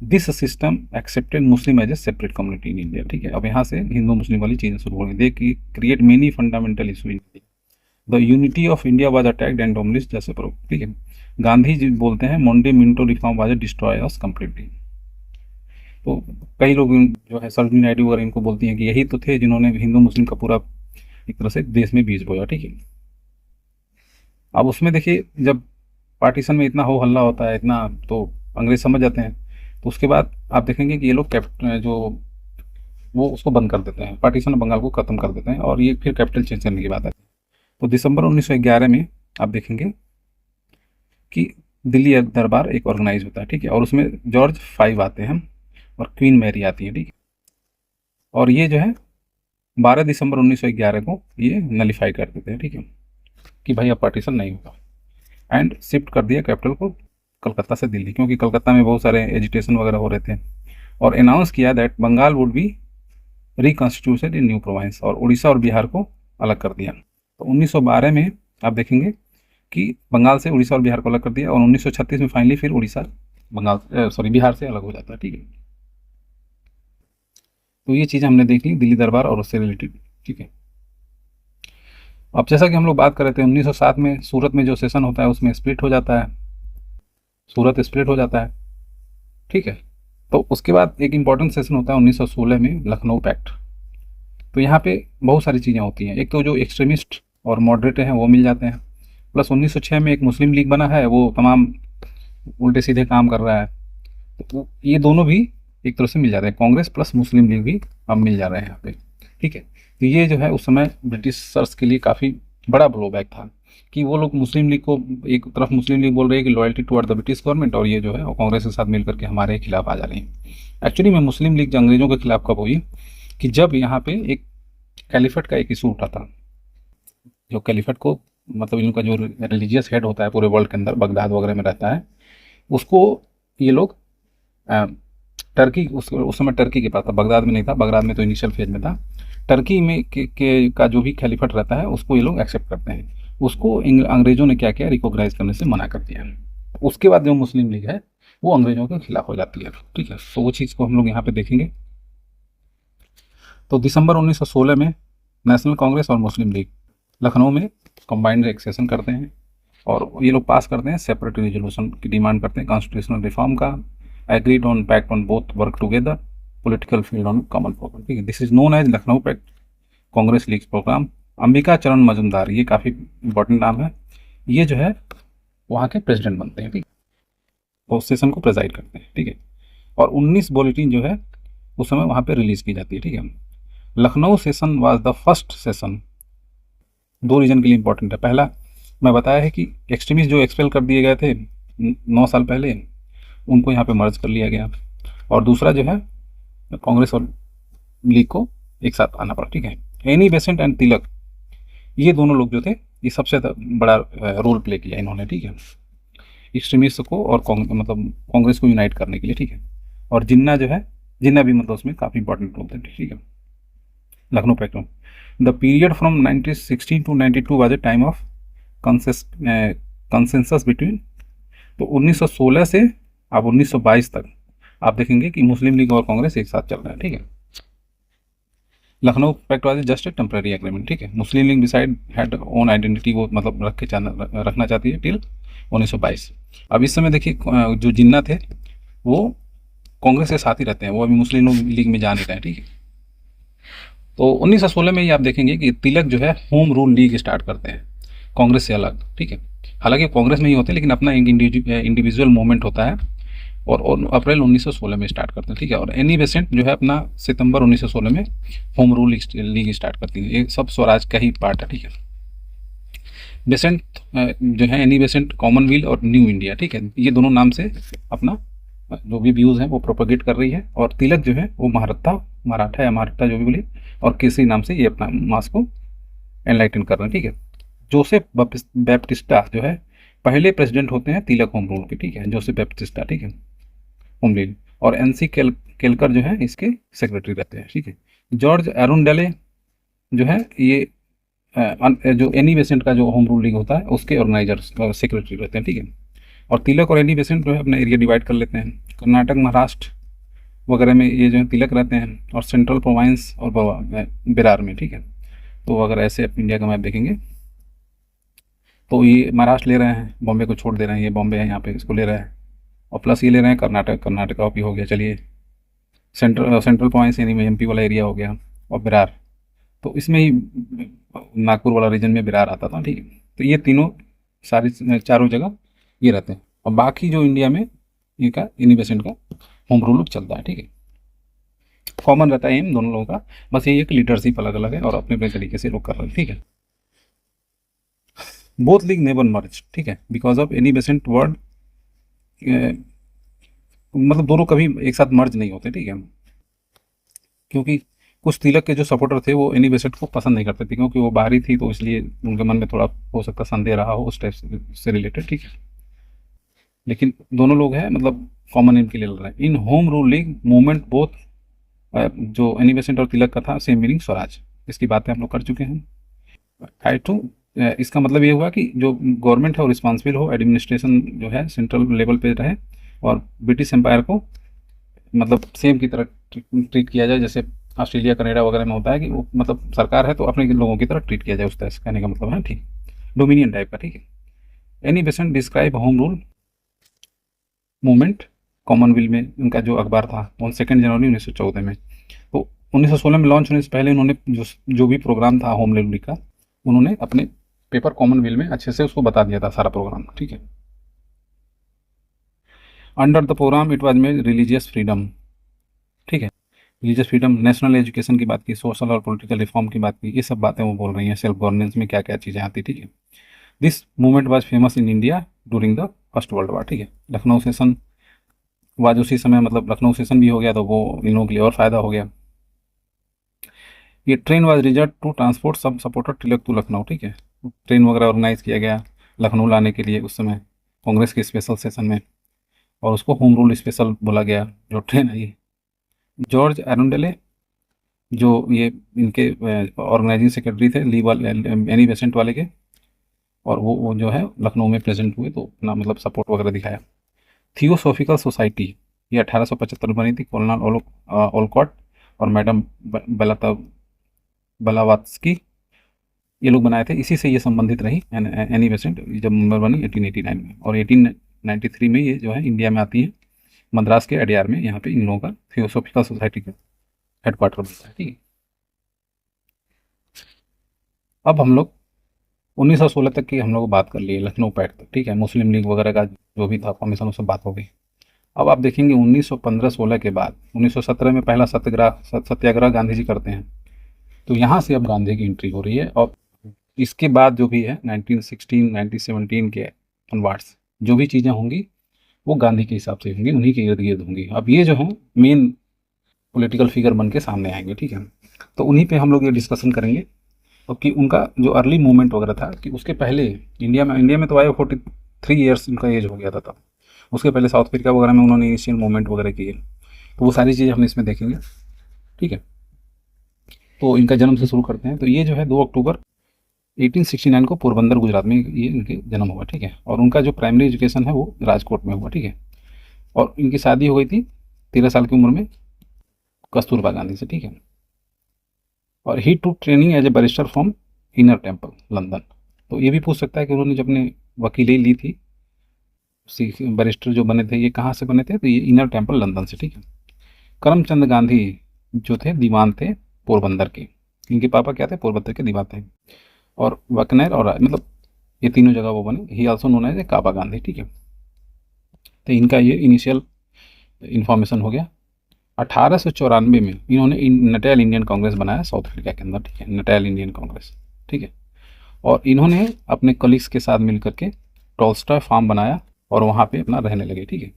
Speaker 1: This system accepted Muslim as a separate community in India. ठीक है, अब यहाँ से हिंदू मुस्लिम वाली चीज़ें शुरू हो गई। दे की create many fundamental issue in India, the unity of India was attacked and डोमिनिस्ट जैसे प्रूफ। ठीक है, गांधी जी बोलते हैं मोंडे Minto reform was destroy us completely. तो कई लोग जो है सरोजिनी नायडू वगैरह इनको बोलती हैं कि यही तो थे जिन्होंने हिंदू मुस्लिम का पूरा एक तरह से देश में बीज बोया। ठीक है, अब उसमें देखिए जब पार्टीशन में इतना हो हल्ला होता है इतना, तो अंग्रेज समझ जाते हैं। तो उसके बाद आप देखेंगे कि ये लोग जो वो उसको बंद कर देते हैं, पार्टीशन ऑफ बंगाल को ख़त्म कर देते हैं, और ये फिर कैपिटल चेंज करने की बात आती है। तो दिसंबर 1911 में आप देखेंगे कि दिल्ली दरबार एक ऑर्गेनाइज होता है, ठीक है, और उसमें जॉर्ज फाइव आते हैं और क्वीन मैरी आती है, ठीक है। और ये जो है 12 दिसंबर 1911 को ये नलीफाई कर देते हैं, ठीक है, कि भाई अब पार्टीशन नहीं होगा, एंड शिफ्ट कर दिया कैपिटल को कलकत्ता से दिल्ली, क्योंकि कलकत्ता में बहुत सारे एजिटेशन वगैरह हो रहे थे। और अनाउंस किया that Bengal would be reconstituted in new province, और उड़ीसा और बिहार को अलग कर दिया। तो 1912 में आप देखेंगे कि बंगाल से उड़ीसा और बिहार को अलग कर दिया, और 1936 में फाइनली फिर उड़ीसा बिहार से अलग हो जाता है, ठीक है। तो ये चीज़ें हमने देख ली दिल्ली दरबार और उससे रिलेटेड, ठीक है। अब जैसा कि हम लोग बात कर रहे थे, 1907 में सूरत में जो सेशन होता है उसमें स्प्लिट हो जाता है, सूरत स्प्लिट हो जाता है, ठीक है। तो उसके बाद एक इम्पॉर्टेंट सेशन होता है 1916 में, लखनऊ पैक्ट। तो यहाँ पे बहुत सारी चीज़ें होती हैं, एक तो जो एक्सट्रीमिस्ट और मॉडरेट हैं वो मिल जाते हैं, प्लस 1906 में एक मुस्लिम लीग बना है, वो तमाम उल्टे सीधे काम कर रहा है। तो ये दोनों भी एक तरह से मिल जाते हैं, कांग्रेस प्लस मुस्लिम लीग भी अब मिल जा रहे हैं यहाँ पे, ठीक है। तो ये जो है उस समय ब्रिटिशर्स के लिए काफ़ी बड़ा ब्लोबैक था, कि वो लोग मुस्लिम लीग को, एक तरफ मुस्लिम लीग बोल रही है कि loyalty toward the British government, और ये जो है कांग्रेस के साथ मिलकर के हमारे खिलाफ आ जा रही है। एक्चुअली में मुस्लिम लीग जो अंग्रेजों के खिलाफ कब हुई, कि जब यहाँ पे एक कैलिफेट का एक इशू उठा था। जो कैलिफेट को मतलब इनका जो रिलीजियस हेड होता है पूरे वर्ल्ड के अंदर, बगदाद वगैरह में रहता है, उसको ये लोग टर्की, उस समय टर्की के पास था, बगदाद में नहीं था, बगदाद में तो इनिशियल फेज में था। टर्की में का जो भी खलीफट रहता है उसको ये लोग एक्सेप्ट करते हैं, उसको अंग्रेजों ने क्या किया, रिकॉग्नाइज करने से मना कर दिया। उसके बाद जो मुस्लिम लीग है वो अंग्रेजों के खिलाफ हो जाती है, ठीक है। तो वो चीज़ को हम लोग यहाँ पे देखेंगे। तो दिसंबर 1916 में नेशनल कांग्रेस और मुस्लिम लीग लखनऊ में कंबाइंड एक सेशन करते हैं, और ये लोग पास करते हैं सेपरेट रेजोल्यूशन की डिमांड करते हैं कॉन्स्टिट्यूशनल रिफॉर्म का, agreed on pact on both work together, political field on common problem, ठीक है। This is known as Lucknow pact, Congress league programme. Ambika Charan Majumdar, ये काफ़ी इंपॉर्टेंट नाम है, ये जो है वहाँ के प्रेसिडेंट बनते हैं, ठीक है, और सेशन को प्रेजाइड करते हैं, ठीक है। और 19 बुलेटिन जो है उस समय वहाँ पे रिलीज की जाती है, ठीक है। Lucknow session was the first session, दो रीजन के लिए इंपॉर्टेंट है। पहला मैं बताया है कि एक्सट्रीमिस्ट जो एक्सपेल कर दिए गए थे 9 साल पहले, उनको यहाँ पे मर्ज कर लिया गया, और दूसरा जो है कांग्रेस और लीग को एक साथ आना पड़ा, ठीक है। एनी बेसेंट एंड तिलक, ये दोनों लोग जो थे ये सबसे बड़ा रोल प्ले किया इन्होंने, ठीक है, एक्सट्रीमिस्ट को और मतलब कांग्रेस को यूनाइट करने के लिए, ठीक है। और जिन्ना जो है, जिन्ना भी मतलब उसमें काफ़ी इंपॉर्टेंट रोल थे, ठीक है, लखनऊ पैक्ट में। The period from 1916 to 92 was a time of consensus between, तो 1916 से अब 1922 तक आप देखेंगे कि मुस्लिम लीग और कांग्रेस एक साथ चल रहा है, ठीक है। Lucknow pact was just a temporary agreement, ठीक है। Muslim League beside had own identity, वो मतलब रखना चाहती है टिल 1922। अब इस समय देखिए जो जिन्ना थे वो कांग्रेस के साथ ही रहते हैं, वो अभी मुस्लिम लीग में जा नहीं रहे हैं, ठीक है। तो 1916 में ही आप देखेंगे कि तिलक जो है होम रूल लीग स्टार्ट करते हैं कांग्रेस से अलग, ठीक है। हालांकि कांग्रेस में ही होते हैं लेकिन अपना इंडिविजुअल मूवमेंट होता है, और अप्रैल 1916 में स्टार्ट करते हैं, ठीक है। और एनी बेसेंट जो है अपना सितंबर 1916 में होम रूल लीग स्टार्ट करती है। ये सब स्वराज का ही पार्ट है, ठीक है। बेसेंट जो है एनी बेसेंट, कॉमनवेल्थ और न्यू इंडिया, ठीक है, ये दोनों नाम से अपना जो भी व्यूज़ हैं वो प्रोपोगेट कर रही है। और तिलक जो है वो मराठा या मराठा जो भी बोले, और केसरी नाम से ये अपना मास को एनलाइटन कर रहे हैं, ठीक है। जोसेफ बैप्टिस्टा जो है पहले प्रेसिडेंट होते हैं तिलक होम रूल के, ठीक है, जोसेफ बैप्टिस्टा, ठीक है, होम रूल। और एनसी केलकर जो है इसके सेक्रेटरी रहते हैं, ठीक है। जॉर्ज एरुंडेले जो है ये जो एनी बेसेंट का जो होम रूल लीग होता है उसके ऑर्गेनाइजर सेक्रेटरी रहते हैं, ठीक है। और तिलक और एनी बेसेंट जो है अपना एरिया डिवाइड कर लेते हैं, कर्नाटक महाराष्ट्र वगैरह में ये जो है तिलक रहते हैं, और सेंट्रल प्रोविंस और बिरार में, ठीक है। तो अगर ऐसे आप इंडिया का मैप देखेंगे तो ये महाराष्ट्र ले रहे हैं, बॉम्बे को छोड़ दे रहे हैं, ये बॉम्बे है यहाँ पे, इसको ले रहे हैं, और प्लस ये ले रहे हैं कर्नाटका भी हो गया, चलिए सेंट्रल प्रोविंस यानी एमपी वाला एरिया हो गया, और बिरार, तो इसमें ही नागपुर वाला रीजन में बिरार आता था, ठीक है। तो ये तीनों चारों जगह ये रहते हैं, और बाकी जो इंडिया में इनका इन्हीं बेसेंट का होम रूल चलता है, ठीक है। कॉमन रहता है एम दोनों लोगों का, बस ये एक लीडरशिप अलग अलग है और अपने अपने तरीके से लोग कर रहे हैं, ठीक है। बोथ लीग नेवर मर्ज, ठीक है, because of Annie Besant word, मतलब दोनों कभी एक साथ मर्ज नहीं होते, ठीक है, क्योंकि कुछ तिलक के जो सपोर्टर थे वो एनी बेसेंट को पसंद नहीं करते थे, क्योंकि वो बाहरी थी, तो इसलिए उनके मन में थोड़ा हो सकता संदेह रहा हो उस टाइप से रिलेटेड, ठीक है। लेकिन दोनों लोग हैं मतलब कॉमन एम के लिए लड़ रहे हैं। In home rule league movement both, जो एनी बेसेंट और तिलक का था, सेम मीनिंग स्वराज, इसकी बातें हम लोग कर चुके हैं। आई टू, इसका मतलब ये हुआ कि जो गवर्नमेंट है वो रिस्पॉन्सिबल हो, एडमिनिस्ट्रेशन जो है सेंट्रल लेवल पे रहे, और ब्रिटिश एम्पायर को मतलब सेम की तरह ट्रीट किया जाए, जैसे ऑस्ट्रेलिया कनाडा वगैरह में होता है कि वो मतलब सरकार है तो अपने लोगों की तरह ट्रीट किया जाए, उस तरह से कहने का मतलब है, ठीक, डोमिनियन टाइप का, ठीक है। Annie Besant describe home rule movement Commonwealth में, उनका जो अखबार था वो 2 जनवरी 1914 में, तो 1916 में लॉन्च होने से पहले उन्होंने जो भी प्रोग्राम था होम रूल का, उन्होंने अपने पेपर कॉमनवेल्थ में अच्छे से उसको बता दिया था सारा प्रोग्राम, ठीक है। Under the programme it was made religious freedom, ठीक है, रिलीजियस फ्रीडम, नेशनल एजुकेशन की बात की, सोशल और पॉलिटिकल रिफॉर्म की बात की, ये सब बातें वो बोल रही हैं, सेल्फ गवर्नेंस में क्या क्या चीज़ें आती, ठीक है। This movement was famous in India during the first world war, ठीक है। लखनऊ सेशन वाज उसी समय, मतलब लखनऊ सेशन भी हो गया तो वो इन लोगों के लिए और फायदा हो गया। ये train was reserve to transport सब सपोर्टर तिलक टू लखनऊ, ठीक है, ट्रेन वगैरह ऑर्गेनाइज किया गया लखनऊ लाने के लिए उस समय कांग्रेस के स्पेशल सेशन में, और उसको होम रूल स्पेशल बोला गया जो ट्रेन आई। जॉर्ज एरोंडेले जो ये इनके ऑर्गेनाइजिंग सेक्रेटरी थे लीवल एनी बेसेंट वाले के, और वो जो है लखनऊ में प्रेजेंट हुए तो अपना मतलब सपोर्ट वगैरह दिखाया। थियोसॉफिकल सोसाइटी ये 1875 बनी थी, कोलोनल ओलकॉट और मैडम बेलाता बलावात्स्की, ये लोग बनाए थे, इसी से ये संबंधित रही एनी बेसेंट जब मेंबर बनी 1889 में, और 1893 में ये जो है इंडिया में आती है, मद्रास के अडियार में, यहाँ पे इन लोगों का थियोसॉफिकल सोसाइटी का हेडक्वार्टर बनता है, ठीक है। अब हम लोग 1916 तक की हम लोग बात कर लिए, लखनऊ पैक्ट तक, ठीक है, मुस्लिम लीग वगैरह का जो भी था फॉर्मेशन, उससे बात हो गई। अब आप देखेंगे 1915-16 के बाद 1917 में पहला सत्याग्रह गांधी जी करते हैं, तो यहाँ से अब गांधी की एंट्री हो रही है, और इसके बाद जो भी है 1916 1917 के अनवार्ड्स जो भी चीज़ें होंगी वो गांधी के हिसाब से होंगी, उन्हीं के इर्द गिर्द होंगी। अब ये जो है मेन पॉलिटिकल फिगर बन के सामने आएंगे, ठीक है, तो उन्हीं पे हम लोग ये डिस्कशन करेंगे। तो कि उनका जो अर्ली मूवमेंट वगैरह था, कि उसके पहले इंडिया में तो आए 43 ईयर्स उनका एज हो गया था तब, उसके पहले साउथ अफ्रीका वगैरह में उन्होंने इनिशियल मूवमेंट वगैरह किए, तो वो सारी चीज़ें हम इसमें देखेंगे, ठीक है। तो इनका जन्म से शुरू करते हैं, तो ये जो है 2 अक्टूबर 1869 को पोरबंदर गुजरात में ये इनके जन्म हुआ, ठीक है, और उनका जो प्राइमरी एजुकेशन है वो राजकोट में हुआ, ठीक है, और इनकी शादी हो गई थी 13 साल की उम्र में कस्तूरबा गांधी से, ठीक है, और he to training as a barrister from Inner Temple London. तो ये भी पूछ सकता है कि उन्होंने जब अपने वकीली ली थी, बैरिस्टर जो बने थे ये कहाँ से बने थे, तो ये इनर टेम्पल लंदन से, ठीक है। करमचंद गांधी जो थे दीवान थे पोरबंदर के, इनके पापा क्या थे, पोरबंदर के दीवान थे, और वकनेर और मतलब ये तीनों जगह वो बने, he also known as a Kaba Gandhi, ठीक है। तो इनका ये इनिशियल इन्फॉर्मेशन हो गया। 1894 में इन्होंने नटाइल इंडियन कांग्रेस बनाया साउथ अफ्रीका के अंदर, ठीक है, नटाइल इंडियन कांग्रेस, ठीक है, और इन्होंने अपने कलीग्स के साथ मिल करके टॉल्स्टॉय फार्म बनाया और वहाँ पे अपना रहने लगे, ठीक है,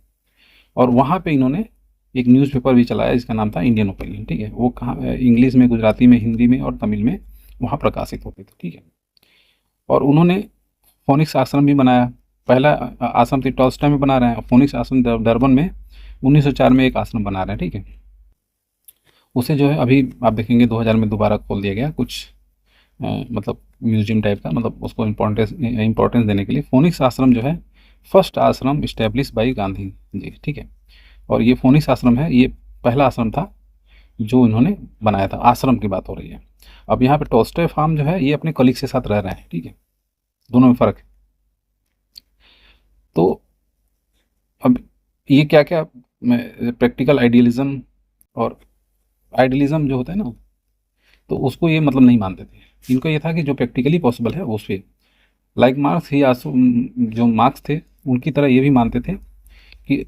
Speaker 1: और वहाँ पे इन्होंने एक न्यूज़पेपर भी चलाया जिसका नाम था इंडियन ओपिनियन, ठीक है, वो कहाँ इंग्लिश में, गुजराती में, हिंदी में और तमिल में वहाँ प्रकाशित होते थे, ठीक है, और उन्होंने फोनिक्स आश्रम भी बनाया, पहला आश्रम थी टॉल्स्टॉय में बना रहे हैं, फोनिक्स आश्रम डरबन में 1904 में एक आश्रम बना रहे हैं, ठीक है, उसे जो है अभी आप देखेंगे 2000 में दोबारा खोल दिया गया, कुछ मतलब म्यूजियम टाइप का, मतलब उसको इम्पोर्टेंस देने के लिए। फोनिक्स आश्रम जो है फर्स्ट आश्रम इस्टेब्लिश बाई गांधी जी, ठीक है, और ये फोनिक्स आश्रम है, ये पहला आश्रम था जो इन्होंने बनाया था, आश्रम की बात हो रही है। अब यहाँ पे टॉल्स्टॉय फार्म जो है ये अपने कलीग के साथ रह रहे हैं, ठीक है, दोनों में फ़र्क है। तो अब ये क्या क्या प्रैक्टिकल आइडियलिज्म, और आइडियलिज्म जो होता है ना, तो उसको ये मतलब नहीं मानते थे, इनको ये था कि जो प्रैक्टिकली पॉसिबल है उस पर, लाइक मार्क्स ही आसो, जो मार्क्स थे उनकी तरह ये भी मानते थे कि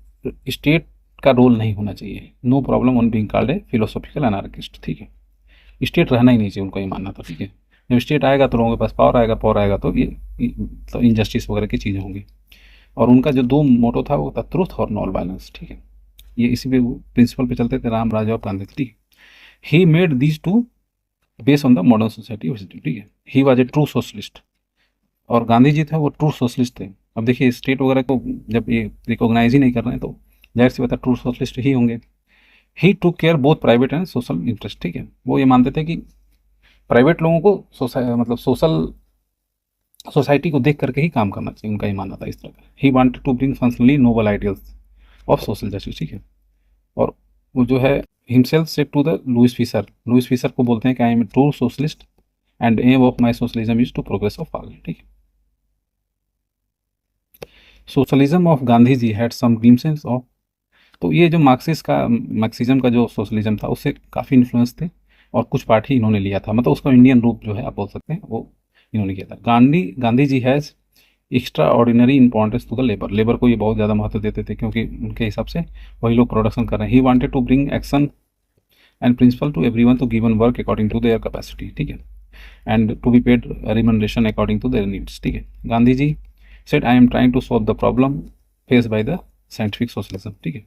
Speaker 1: स्टेट का रोल नहीं होना चाहिए। No problem on being called a philosophical anarchist, ठीक है। स्टेट रहना ही नहीं चाहिए, उनको ये मानना था, ठीक है। जब स्टेट आएगा तो लोगों के पास पावर आएगा तो ये तो इनजस्टिस वगैरह की चीज़ें होंगी। और उनका जो दो मोटो था वो था ट्रूथ और नॉन वायलेंस, ठीक है। ये इसी पे प्रिंसिपल पे चलते थे राम, राजा और गांधी, ठीक है। He made these two based on the modern society, ठीक है। He was a true socialist, और गांधी जी थे वो ट्रू सोशलिस्ट थे। अब देखिए स्टेट वगैरह को जब ये रिकॉग्नाइज ही नहीं कर रहे हैं तो जाहिर सी बात है ट्रू सोशलिस्ट ही होंगे। He to care both private and social interest, ठीक है। वो ये मानते थे कि प्राइवेट लोगों को मतलब सोशल सोसाइटी को देख करके ही काम करना चाहिए, उनका ये मानना था इस तरह का। He wanted to bring functionally noble ideals of social justice, ठीक है। और वो जो है himself said to the Louis Fischer को बोलते हैं कि I am a true socialist and aim of my socialism is to progress of all, ठीक है। Socialism of Gandhi ji had some glimpses of, तो ये जो मार्क्सिज्म का जो सोशलिज्म था उससे काफ़ी इन्फ्लुएंस थे, और कुछ पार्ट ही इन्होंने लिया था, मतलब उसका इंडियन रूप जो है आप बोल सकते हैं वो इन्होंने किया था। Gandhi ji has extraordinary importance to the labour को ये बहुत ज़्यादा महत्व देते थे, क्योंकि उनके हिसाब से वही लोग प्रोडक्शन कर रहे हैं। He wanted to bring action and principle to everyone to given work according to their capacity, ठीक है, and to be paid remuneration according to their needs, ठीक है। Gandhi ji said I am trying to solve the problem face by the scientific socialism, ठीक है।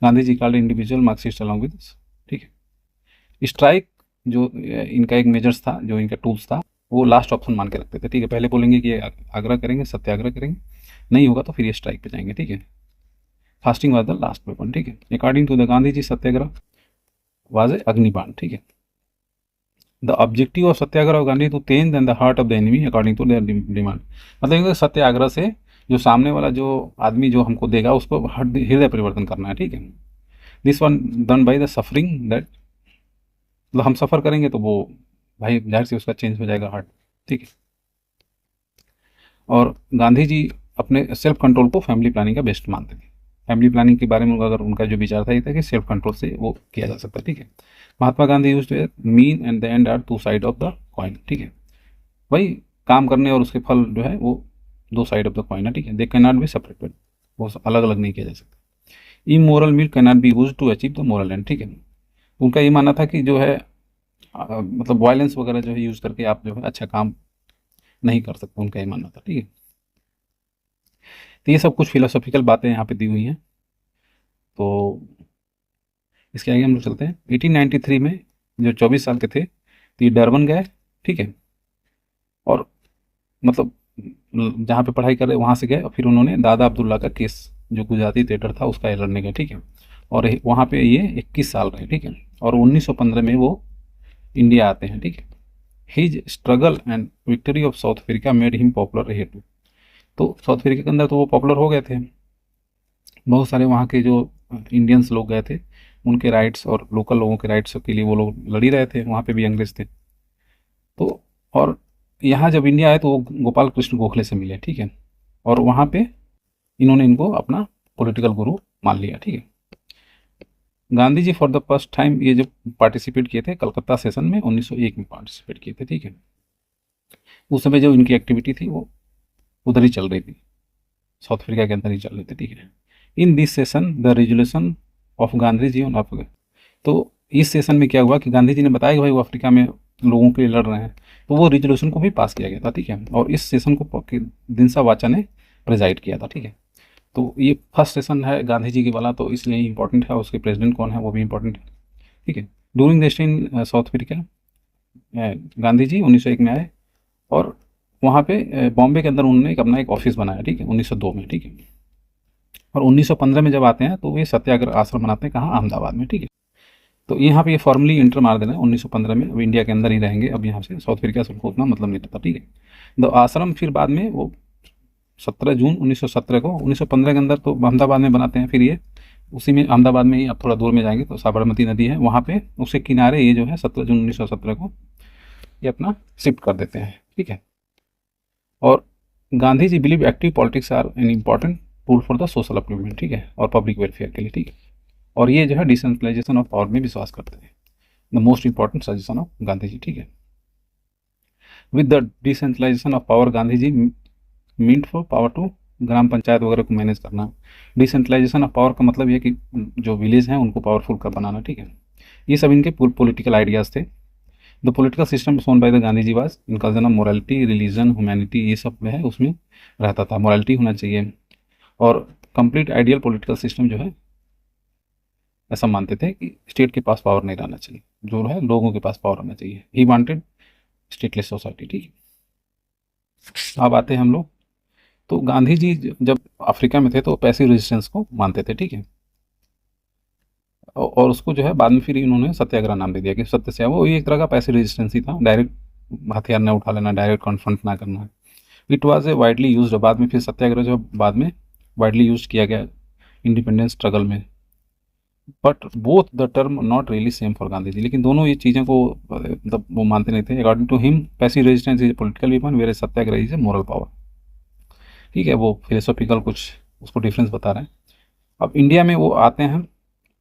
Speaker 1: Gandhi ji called individual Marxist along with, ठीक है। Strike जो इनका एक मेजर्स था, जो इनका टूल्स था, वो लास्ट ऑप्शन मान के रखते थे, ठीक है। पहले बोलेंगे कि आग्रह करेंगे, सत्याग्रह करेंगे, नहीं होगा तो फिर ये स्ट्राइक पे जाएंगे, ठीक है। Fasting was the last weapon, ठीक है। According to the Gandhi ji satyagraha was a अग्निबाण, ठीक है। The objective of satyagraha of Gandhi to change and the heart of the enemy according to their demand, मतलब सत्याग्रह से जो सामने वाला जो आदमी जो हमको देगा उसको हृदय परिवर्तन करना है, ठीक है। This one done by the suffering that, मतलब हम सफ़र करेंगे तो वो भाई जाहिर से उसका चेंज हो जाएगा हार्ट, ठीक है। और गांधी जी अपने सेल्फ कंट्रोल को फैमिली प्लानिंग का बेस्ट मानते थे। फैमिली प्लानिंग के बारे में अगर उनका जो विचार था ये था कि सेल्फ कंट्रोल से वो किया जा सकता है, ठीक है। Mahatma Gandhi used mean and the end are two side of the coin, ठीक है। वही काम करने और उसके फल जो है वो दो साइड ऑफ द कॉइन है, ठीक है। They can not be separated, वो अलग अलग नहीं किया जा सकता। Immoral mean can not be use to achieve the moral end, ठीक है। उनका ये मानना था कि जो है मतलब वायलेंस वगैरह जो है यूज़ करके आप जो है अच्छा काम नहीं कर सकते, उनका ये मानना था, ठीक है। तो ये सब कुछ फिलोसॉफिकल बातें यहाँ पे दी हुई हैं। तो इसके आगे हम लोग चलते हैं। 1893 में जो 24 साल के थे तो ये डरबन गए, ठीक है। और मतलब जहाँ पे पढ़ाई कर रहे वहाँ से गए, और फिर उन्होंने दादा अब्दुल्ला का केस जो गुजराती थिएटर था उसका लड़ने गए, ठीक है। और वहाँ पे ये 21 साल रहे, ठीक है। और 1915 में वो इंडिया आते हैं, ठीक है। His struggle and victory of South Africa made him popular here too, तो साउथ अफ्रीका के अंदर तो वो पॉपुलर हो गए थे। बहुत सारे वहाँ के जो इंडियंस लोग गए थे उनके राइट्स और लोकल लोगों के राइट्स के लिए वो लोग लड़ ही रहे थे, वहाँ पे भी अंग्रेज थे। तो और यहाँ जब इंडिया आए तो वो गोपाल कृष्ण गोखले से मिले, ठीक है। और वहाँ पे इन्होंने इनको अपना पॉलिटिकल गुरु मान लिया, ठीक है। गांधी जी फॉर द फर्स्ट टाइम ये जो पार्टिसिपेट किए थे कलकत्ता सेशन में 1901 में पार्टिसिपेट किए थे, ठीक है। उस समय जो इनकी एक्टिविटी थी वो उधर ही चल रही थी, साउथ अफ्रीका के अंदर ही चल रही थी, ठीक है। In this session the resolution of Gandhi ji on Africa, तो इस सेशन में क्या हुआ कि गांधी जी ने बताया कि भाई वो अफ्रीका में लोगों के लिए लड़ रहे हैं, तो वो रेजोल्यूशन को भी पास किया गया था, ठीक है। और इस सेशन को दिनसा वाचा ने प्रेजाइड किया था, ठीक है। तो ये फर्स्ट सेशन है गांधी जी की वाला, तो इसलिए इंपॉर्टेंट है। उसके प्रेसिडेंट कौन है वो भी इंपॉर्टेंट है, ठीक है। During the stay in South Africa Gandhi ji 1901 में आए, और वहाँ पे बॉम्बे के अंदर उन्होंने एक अपना एक ऑफिस बनाया, ठीक है, 1902 में, ठीक है। और 1915 में जब आते हैं तो वे सत्याग्रह आश्रम बनाते हैं, कहाँ, अहमदाबाद में, ठीक है। तो यहाँ पे ये फॉर्मली इंटर मार देना है 1915 में, अब इंडिया के अंदर ही रहेंगे, अब यहाँ से साउथ अफ्रीका से उनको उतना मतलब नहीं रहता, ठीक है। तो आश्रम फिर बाद में वो 17 जून 1917 को, 1915 के अंदर तो अहमदाबाद में बनाते हैं, फिर ये उसी में अहमदाबाद में ही आप थोड़ा दूर में जाएंगे तो साबरमती नदी है, वहाँ पे उसके किनारे ये जो है 17 जून 1917 को ये अपना शिफ्ट कर देते हैं, ठीक है। और Gandhi ji believe active politics are an important tool for the social upliftment, ठीक है, और पब्लिक वेलफेयर के लिए, ठीक है। और ये जो है डिसेंट्रलाइजेशन ऑफ पावर में विश्वास करते हैं, the most important suggestion of Gandhi ji, ठीक है। With the decentralisation of power Gandhi ji meant for power to gram panchayat वगैरह को मैनेज करना। डिसेंट्रलाइजेशन ऑफ पावर का मतलब ये कि जो विलेज हैं उनको पावरफुल कर बनाना, ठीक है। ये सब इनके पॉलिटिकल आइडियाज़ थे। The political system shown by the Gandhi ji was inclusion of morality, religion, humanity, ये सब जो है उसमें रहता था। मोरालिटी होना चाहिए और कंप्लीट आइडियल पॉलिटिकल सिस्टम जो है ऐसा मानते थे कि स्टेट के पास पावर नहीं रहना चाहिए, जो है लोगों के पास पावर रहना चाहिए। ही वांटेड स्टेटलेस सोसाइटी, ठीक है। अब आते हैं हम लोग, तो गांधी जी जब अफ्रीका में थे तो पैसिव रेजिस्टेंस को मानते थे, ठीक है। और उसको जो है बाद में फिर इन्होंने सत्याग्रह नाम दे दिया कि सत्य से वो एक तरह का पैसिव रेजिस्टेंस ही था, डायरेक्ट हथियार न उठा लेना, डायरेक्ट कन्फ्रंट ना करना। It was a widely used, बाद में फिर सत्याग्रह जो बाद में वाइडली यूज किया गया इंडिपेंडेंस स्ट्रगल में। But both the term not really same for Gandhi ji, लेकिन दोनों ये चीज़ों को मतलब वो मानते नहीं थे। According to him passive resistance is political weapon where satyagraha is a moral power, ठीक है। वो फिलोसॉफिकल कुछ उसको डिफरेंस बता रहे हैं। अब इंडिया में वो आते हैं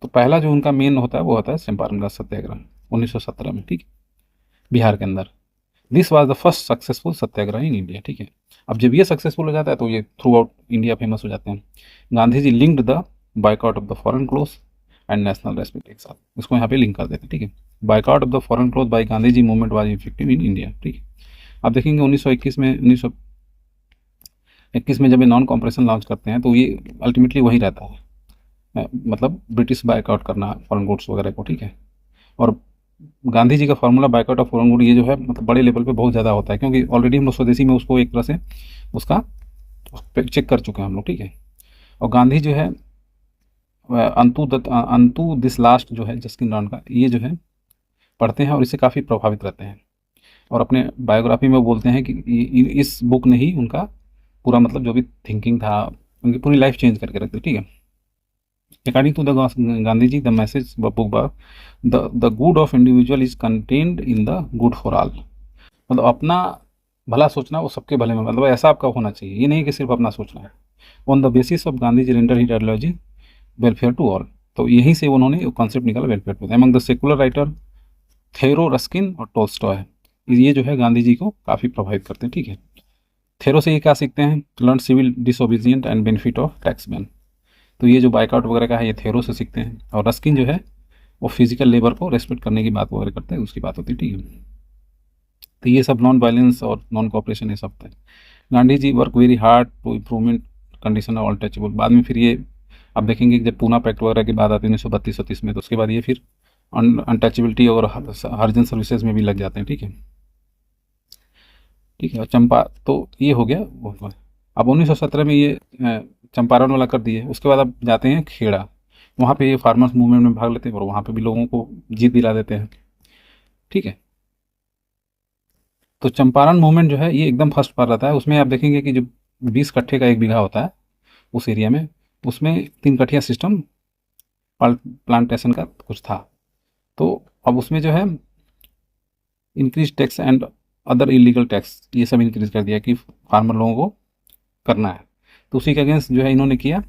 Speaker 1: तो पहला जो उनका मेन होता है वो होता है चंपारण का सत्याग्रह 1917 में, ठीक है, बिहार के अंदर। This was the first successful Satyagraha in India, ठीक है। अब जब ये सक्सेसफुल हो जाता है तो ये थ्रू आउट इंडिया फेमस हो जाते हैं। Gandhi ji linked the boycott of the foreign cloth and national respect एक साथ, इसको यहाँ पे लिंक कर देते हैं, ठीक है। Boycott of the foreign cloth by Gandhi ji movement was effective in India, ठीक है। आप देखेंगे 1921 में जब ये नॉन कॉम्प्रेशन लॉन्च करते हैं तो ये अल्टीमेटली वही रहता है, मतलब ब्रिटिश बाइकआउट करना फॉरेन गुड्स वगैरह को, ठीक है। और गांधी जी का formula boycott of foreign good ये जो है मतलब बड़े लेवल पे बहुत ज़्यादा होता है, क्योंकि ऑलरेडी हम लोग स्वदेशी में उसको एक तरह से उसका चेक कर चुके हैं हम लोग, ठीक है। और गांधी जो है अंतु दिस लास्ट जो है जस्किन रॉन का, ये जो है पढ़ते हैं और इससे काफ़ी प्रभावित रहते हैं। और अपने बायोग्राफी में वो बोलते हैं कि इस बुक ने ही उनका पूरा मतलब जो भी थिंकिंग था उनकी पूरी लाइफ चेंज करके रखती, ठीक है। According to the Gandhi ji the message book bar the good of individual is contained in the good for all, मतलब अपना भला सोचना वो सबके भले में, मतलब ऐसा आपका होना चाहिए, ये नहीं कि सिर्फ अपना सोचना है। On the basis of Gandhi ji render ही आइडियोलॉजी वेलफेयर टू ऑल, तो यहीं से उन्होंने कॉन्सेप्ट निकाला welfare to. Among the secular writer Thoreau Ruskin और टोल्स्टॉय, ये जो है गांधी जी को काफ़ी प्रभावित करते हैं, ठीक है। थेरो से ये क्या सीखते हैं, learn civil disobedient and benefit of tax ban, तो ये जो बाइकआउट वगैरह का है ये थेरो से सीखते हैं। और रस्किन जो है वो फिजिकल लेबर को रेस्पेक्ट करने की बात वगैरह करते हैं, उसकी बात होती है, ठीक है। तो ये सब नॉन वायलेंस और नॉन कॉपरेशन ये सब थे। Gandhi ji work very hard to improvement condition of untouchable, बाद में फिर ये आप देखेंगे जब पूना पैक्ट वगैरह की बात आती है 1932-33 में, तो उसके बाद ये फिर अनटचेबिलिटी और हरिजन सर्विसेज में भी लग जाते हैं, ठीक है, ठीक है। और चंपा तो ये हो गया अब 1917 में ये चंपारण वाला कर दिए। उसके बाद अब जाते हैं खेड़ा, वहाँ पे ये फार्मर्स मूवमेंट में भाग लेते हैं और वहाँ पे भी लोगों को जीत दिला देते हैं, ठीक है। तो चंपारण मूवमेंट जो है ये एकदम फर्स्ट पर रहता है। उसमें आप देखेंगे कि जो 20 कट्ठे का 1 बीघा होता है उस एरिया में, उसमें 3 कठिया सिस्टम प्लांटेशन का कुछ था। तो अब उसमें जो है increase tax and other illegal tax ये सब इंक्रीज कर दिया कि फार्मर लोगों को करना है, तो उसी के अगेंस्ट जो है इन्होंने किया।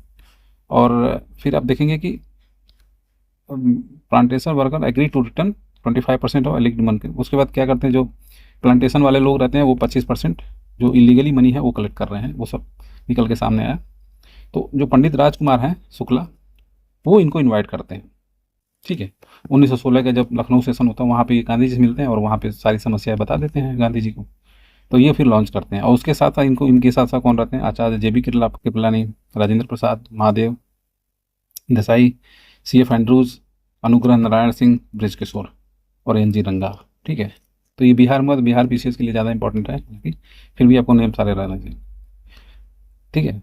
Speaker 1: और फिर आप देखेंगे कि plantation worker agree to return 25% of illegal money. उसके बाद क्या करते हैं, जो प्लांटेशन वाले लोग रहते हैं वो 25% जो इलीगली मनी है वो कलेक्ट कर रहे हैं, वो सब निकल के सामने आया। तो जो पंडित राजकुमार हैं शुक्ला, वो इनको इनवाइट करते हैं, ठीक है। 1916 का जब लखनऊ सेशन होता है वहाँ पे गांधी जी से मिलते हैं और वहाँ पे सारी समस्याएं बता देते हैं गांधी जी को, तो ये फिर लॉन्च करते हैं। और उसके साथ साथ इनके साथ साथ कौन रहते हैं, आचार्य JB Kripalani, Rajendra Prasad, Mahadev Desai, CF Andrews, Anugrah Narayan Singh, Brajkishore और NG रंगा, ठीक है। तो ये बिहार में, बिहार BCS के लिए ज़्यादा इंपॉर्टेंट है, फिर भी आपको नेम सारे रहना चाहिए, ठीक है।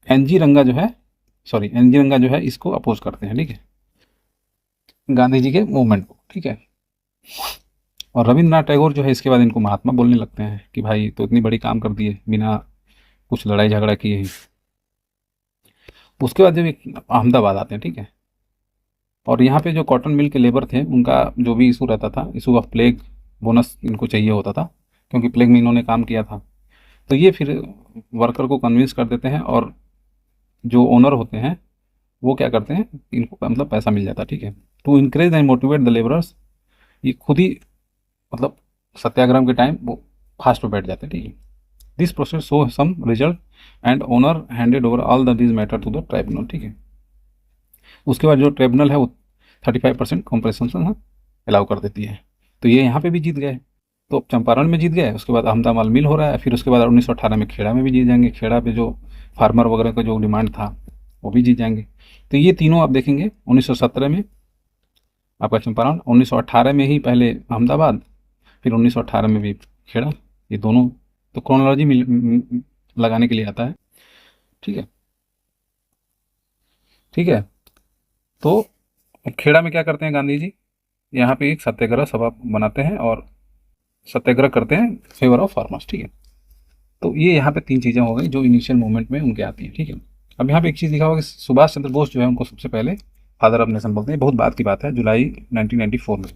Speaker 1: NG रंगा जो है इसको अपोज करते हैं, ठीक है, गांधी जी के मूवमेंट को, ठीक है। और रविंद्रनाथ टैगोर जो है इसके बाद इनको महात्मा बोलने लगते हैं कि भाई तो इतनी बड़ी काम कर दिए बिना कुछ लड़ाई झगड़ा किए ही। उसके बाद जब एक अहमदाबाद आते हैं, ठीक है, और यहाँ पे जो कॉटन मिल के लेबर थे उनका जो भी इशू रहता था, इशू ऑफ प्लेग, बोनस इनको चाहिए होता था क्योंकि प्लेग में इन्होंने काम किया था। तो ये फिर वर्कर को कन्विंस कर देते हैं और जो ओनर होते हैं वो क्या करते हैं, इनको मतलब पैसा मिल जाता है, ठीक है। To encourage and motivate the labourers, ये खुद ही मतलब सत्याग्रह के टाइम वो फास्ट पे बैठ जाते हैं, ठीक है। This process show some result and owner handed over all the this matter to the tribunal, ठीक है। उसके बाद जो ट्रिब्यूनल है वो 35% कॉम्पनसेशन अलाउ कर देती है। तो ये यहाँ पे भी जीत गए, तो चंपारण में जीत गए, उसके बाद अहमदाबाद मिल हो रहा है, फिर उसके बाद 1918 में खेड़ा में भी जीत जाएंगे। खेड़ा पे जो फार्मर वगैरह का जो डिमांड था वो भी जीत जाएंगे। तो ये तीनों आप देखेंगे 1917 में आपका चंपारण, 1918 में ही पहले अहमदाबाद, फिर 1918 में भी खेड़ा। ये दोनों तो क्रोनोलॉजी लगाने के लिए आता है, ठीक है। ठीक है, तो अब खेड़ा में क्या करते हैं गांधी जी, यहाँ पे एक सत्याग्रह सभा बनाते हैं और सत्याग्रह करते हैं फेवर ऑफ फार्मर्स, ठीक है। तो ये यहाँ पे तीन चीज़ें हो गई जो इनिशियल मूवमेंट में उनके आती हैं, ठीक है। अब यहाँ पे एक चीज़ लिखा होगा कि सुभाष चंद्र बोस जो है उनको सबसे पहले फादर ऑफ नेशन बोलते हैं। बहुत बात की बात है, जुलाई 1994 में,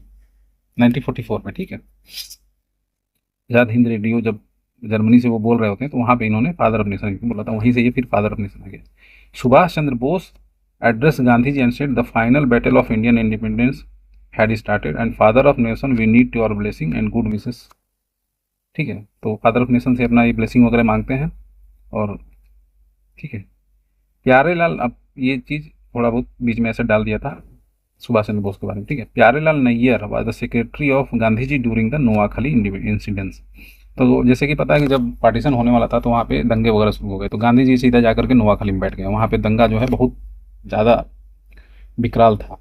Speaker 1: 1944 में, ठीक है। आज़ाद हिंद रेडियो जब जर्मनी से वो बोल रहे होते हैं तो वहाँ पे इन्होंने फादर ऑफ नेशन बोला था, वहीं से ये फिर फादर ऑफ नेशन आ गया। Subhash Chandra Bose address Gandhi ji and said the final battle of Indian independence had started and father of nation we need your blessing and good wishes, ठीक है। तो फादर ऑफ नेशन से अपना ये ब्लेसिंग वगैरह मांगते हैं और ठीक है। प्यारे लाल, अब ये चीज़ थोड़ा बहुत बीच में ऐसे डाल दिया था सुभाष चंद्र बोस के बारे में, ठीक है। Pyare Lal Nayyar was the secretary of Gandhi ji during the Noakhali incidents. तो जैसे कि पता है कि जब पार्टीशन होने वाला था तो वहाँ पे दंगे वगैरह शुरू हो गए, तो गांधी जी सीधा जाकर के नोआखली में बैठ गए। वहाँ पे दंगा जो है बहुत ज़्यादा विकराल था।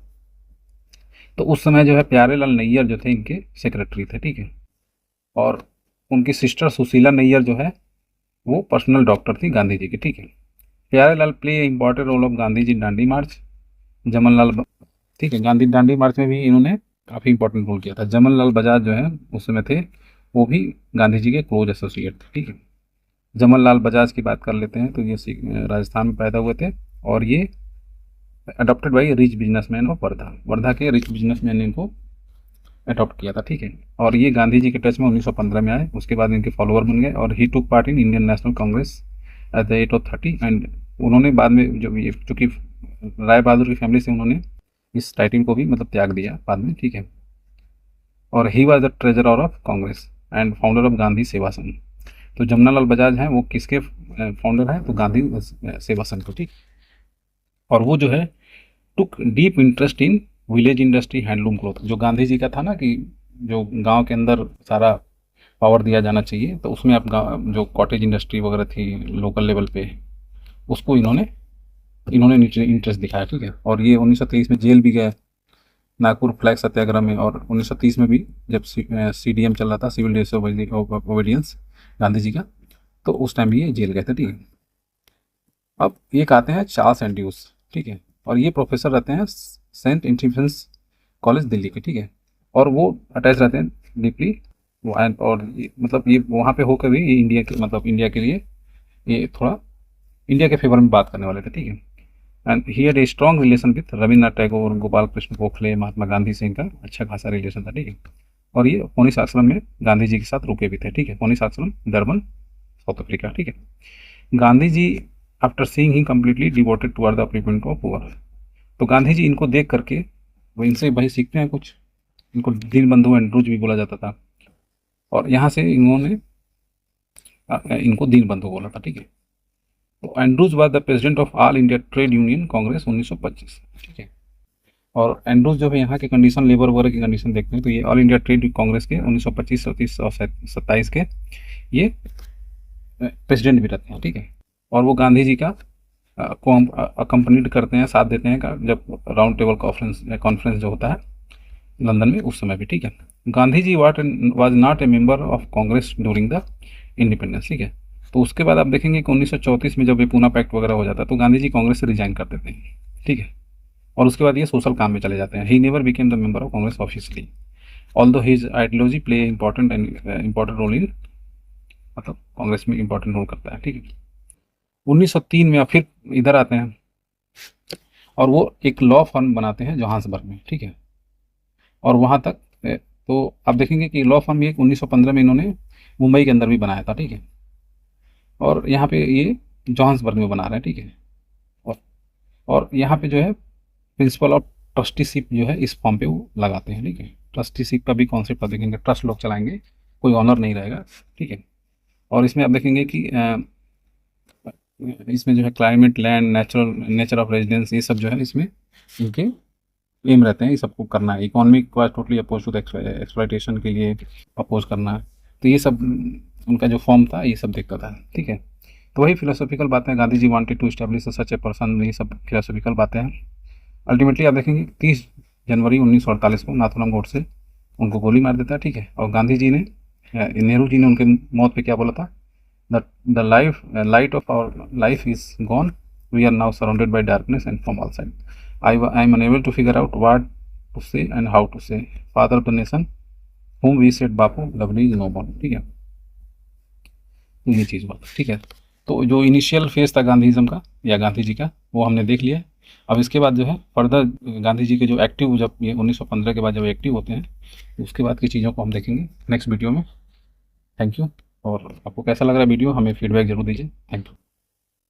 Speaker 1: तो उस समय जो है प्यारे लाल नैयर जो थे इनके सेक्रेटरी थे, ठीक है। और उनकी सिस्टर सुशीला नैयर जो है वो पर्सनल डॉक्टर थी गांधी जी की, ठीक है। Pyare Lal play important role of Gandhi ji Dandi march, Jamnalal, ठीक है। गांधी दांडी मार्च में भी इन्होंने काफ़ी इंपॉर्टेंट रोल किया था। जमनलाल बजाज जो है उस समय थे, वो भी गांधी जी के क्लोज एसोसिएट थे, ठीक है। जमनलाल बजाज की बात कर लेते हैं, तो ये राजस्थान में पैदा हुए थे और ये adopted by rich businessman of Wardha, Wardha के रिच बिजनेसमैन ने इनको अडॉप्ट किया था, ठीक है। और ये गांधी जी के टच में 1915 में आए, उसके बाद इनके फॉलोअर बन गए और he took part in Indian National Congress at the age of 30 and उन्होंने बाद में जो ये चूँकि राय बहादुर की फैमिली से उन्होंने इस टाइटिल को भी मतलब त्याग दिया बाद में, ठीक है। और ही was the treasurer of Congress and founder of Gandhi सेवा संघ। तो जमनालाल बजाज हैं वो किसके फाउंडर हैं, तो गांधी सेवा संघ को, ठीक। और वो जो है took deep interest in village industry handloom cloth, जो गांधी जी का था ना कि जो गांव के अंदर सारा पावर दिया जाना चाहिए, तो उसमें अब जो कॉटेज इंडस्ट्री वगैरह थी लोकल लेवल पे, उसको इन्होंने नीचे इंटरेस्ट दिखाया, ठीक है। और ये 1923 में जेल भी गए नागपुर फ्लैग सत्याग्रह में, और 1930 में भी जब CDM चल रहा था, सिविल डिसोबीडियंस गांधी जी का, तो उस टाइम भी ये जेल गए थे, ठीक है। अब एक आते हैं चार्ल्स एंड्रयूस, ठीक है। और ये प्रोफेसर रहते हैं सेंट स्टीफेंस कॉलेज दिल्ली के, ठीक है। और वो अटैच रहते हैं डीपली, और मतलब ये वहाँ पे होकर भी ये इंडिया के मतलब इंडिया के लिए ये थोड़ा इंडिया के फेवर में बात करने वाले थे, ठीक है। And he had a strong relation with Rabindranath Tagore, Gopal Krishna Gokhale, Mahatma Gandhi से इनका अच्छा खासा रिलेशन था, ठीक है। और ये फोनिस आश्रम में गांधी जी के साथ रुके भी थे, ठीक है। फोनिस आश्रम डरबन साउथ अफ्रीका, ठीक है। Gandhi ji after seeing he completely devoted toward the upliftment of poor. तो गांधी जी इनको देख करके वो इनसे भाई सीखते हैं कुछ, इनको दीनबंधु एंड्रूज भी बोला जाता था, और यहाँ से इन्होंने इनको दीनबंधु बोला था, ठीक है। तो Andrews was the president of all India trade union Congress 1925, ठीक है। और एंड्रूज जो है यहाँ के कंडीशन लेबर वगैरह की कंडीशन देखते हैं तो ये ऑल इंडिया ट्रेड कांग्रेस के 1925, 37 और 27 के ये प्रेसिडेंट भी रहते हैं, ठीक है। और वो गांधी जी का को हम अकम्पनीड करते हैं, साथ देते हैं जब राउंड टेबल कॉन्फ्रेंस जो होता है लंदन में उस समय भी, ठीक है। Gandhi ji was not a member of Congress during the independence, ठीक है। तो उसके बाद आप देखेंगे कि 1934 में जब ये पूना पैक्ट वगैरह हो जाता है तो गांधी जी कांग्रेस से रिजाइन कर देते हैं, ठीक है। और उसके बाद ये सोशल काम में चले जाते हैं। He never became the member of Congress officially although his ideology play important role in, मतलब कांग्रेस में इंपॉर्टेंट रोल करता है, ठीक है। 1903 में फिर इधर आते हैं और वो एक लॉ फर्म बनाते हैं जोहान्सबर्ग में, ठीक है। और वहाँ तक तो आप देखेंगे कि लॉ फर्म ये 1915 में इन्होंने मुंबई के अंदर भी बनाया था, ठीक है। और यहाँ पे ये जोहान्सबर्ग में बना रहे हैं, ठीक है। और यहाँ पे जो है प्रिंसिपल ऑफ ट्रस्टीशिप जो है इस फॉर्म पे वो लगाते हैं, ठीक है। ट्रस्टीशिप का भी कॉन्सेप्ट आप देखेंगे, ट्रस्ट लोग चलाएंगे, कोई ऑनर नहीं रहेगा, ठीक है। और इसमें आप देखेंगे कि इसमें जो है climate, land, nature of residence, ये सब जो है इसमें इनके एम रहते हैं, ये सबको करना है। Economic was totally oppose to the exploitation के लिए अपोज करना है। तो ये सब उनका जो फॉर्म था ये सब देखता था, ठीक है। तो वही फिलोसॉफिकल बातें, Gandhi ji wanted to establish such a person, ये सब फिलोसॉफिकल बातें हैं। अल्टीमेटली आप देखेंगे 30 जनवरी 1948 को नाथुराम गोडसे उनको गोली मार देता है, ठीक है। और गांधी जी ने, नेहरू जी ने उनके मौत पे क्या बोला था, the light of our life is gone, we are now surrounded by darkness and from all side, I am unable to figure out what to say and how to say, father of the nation whom we said Bapu lovely is no more, ठीक है। तो ये चीज़ बात, ठीक है। तो जो initial phase था गांधीज़म का या गांधी जी का, वो हमने देख लिया। अब इसके बाद जो है फर्दर गांधी जी के जो एक्टिव, जब ये 1915 के बाद जब एक्टिव होते हैं, तो उसके बाद की चीज़ों को हम देखेंगे नेक्स्ट वीडियो में। Thank you. और आपको कैसा लग रहा है वीडियो, हमें फीडबैक जरूर दीजिए। Thank you.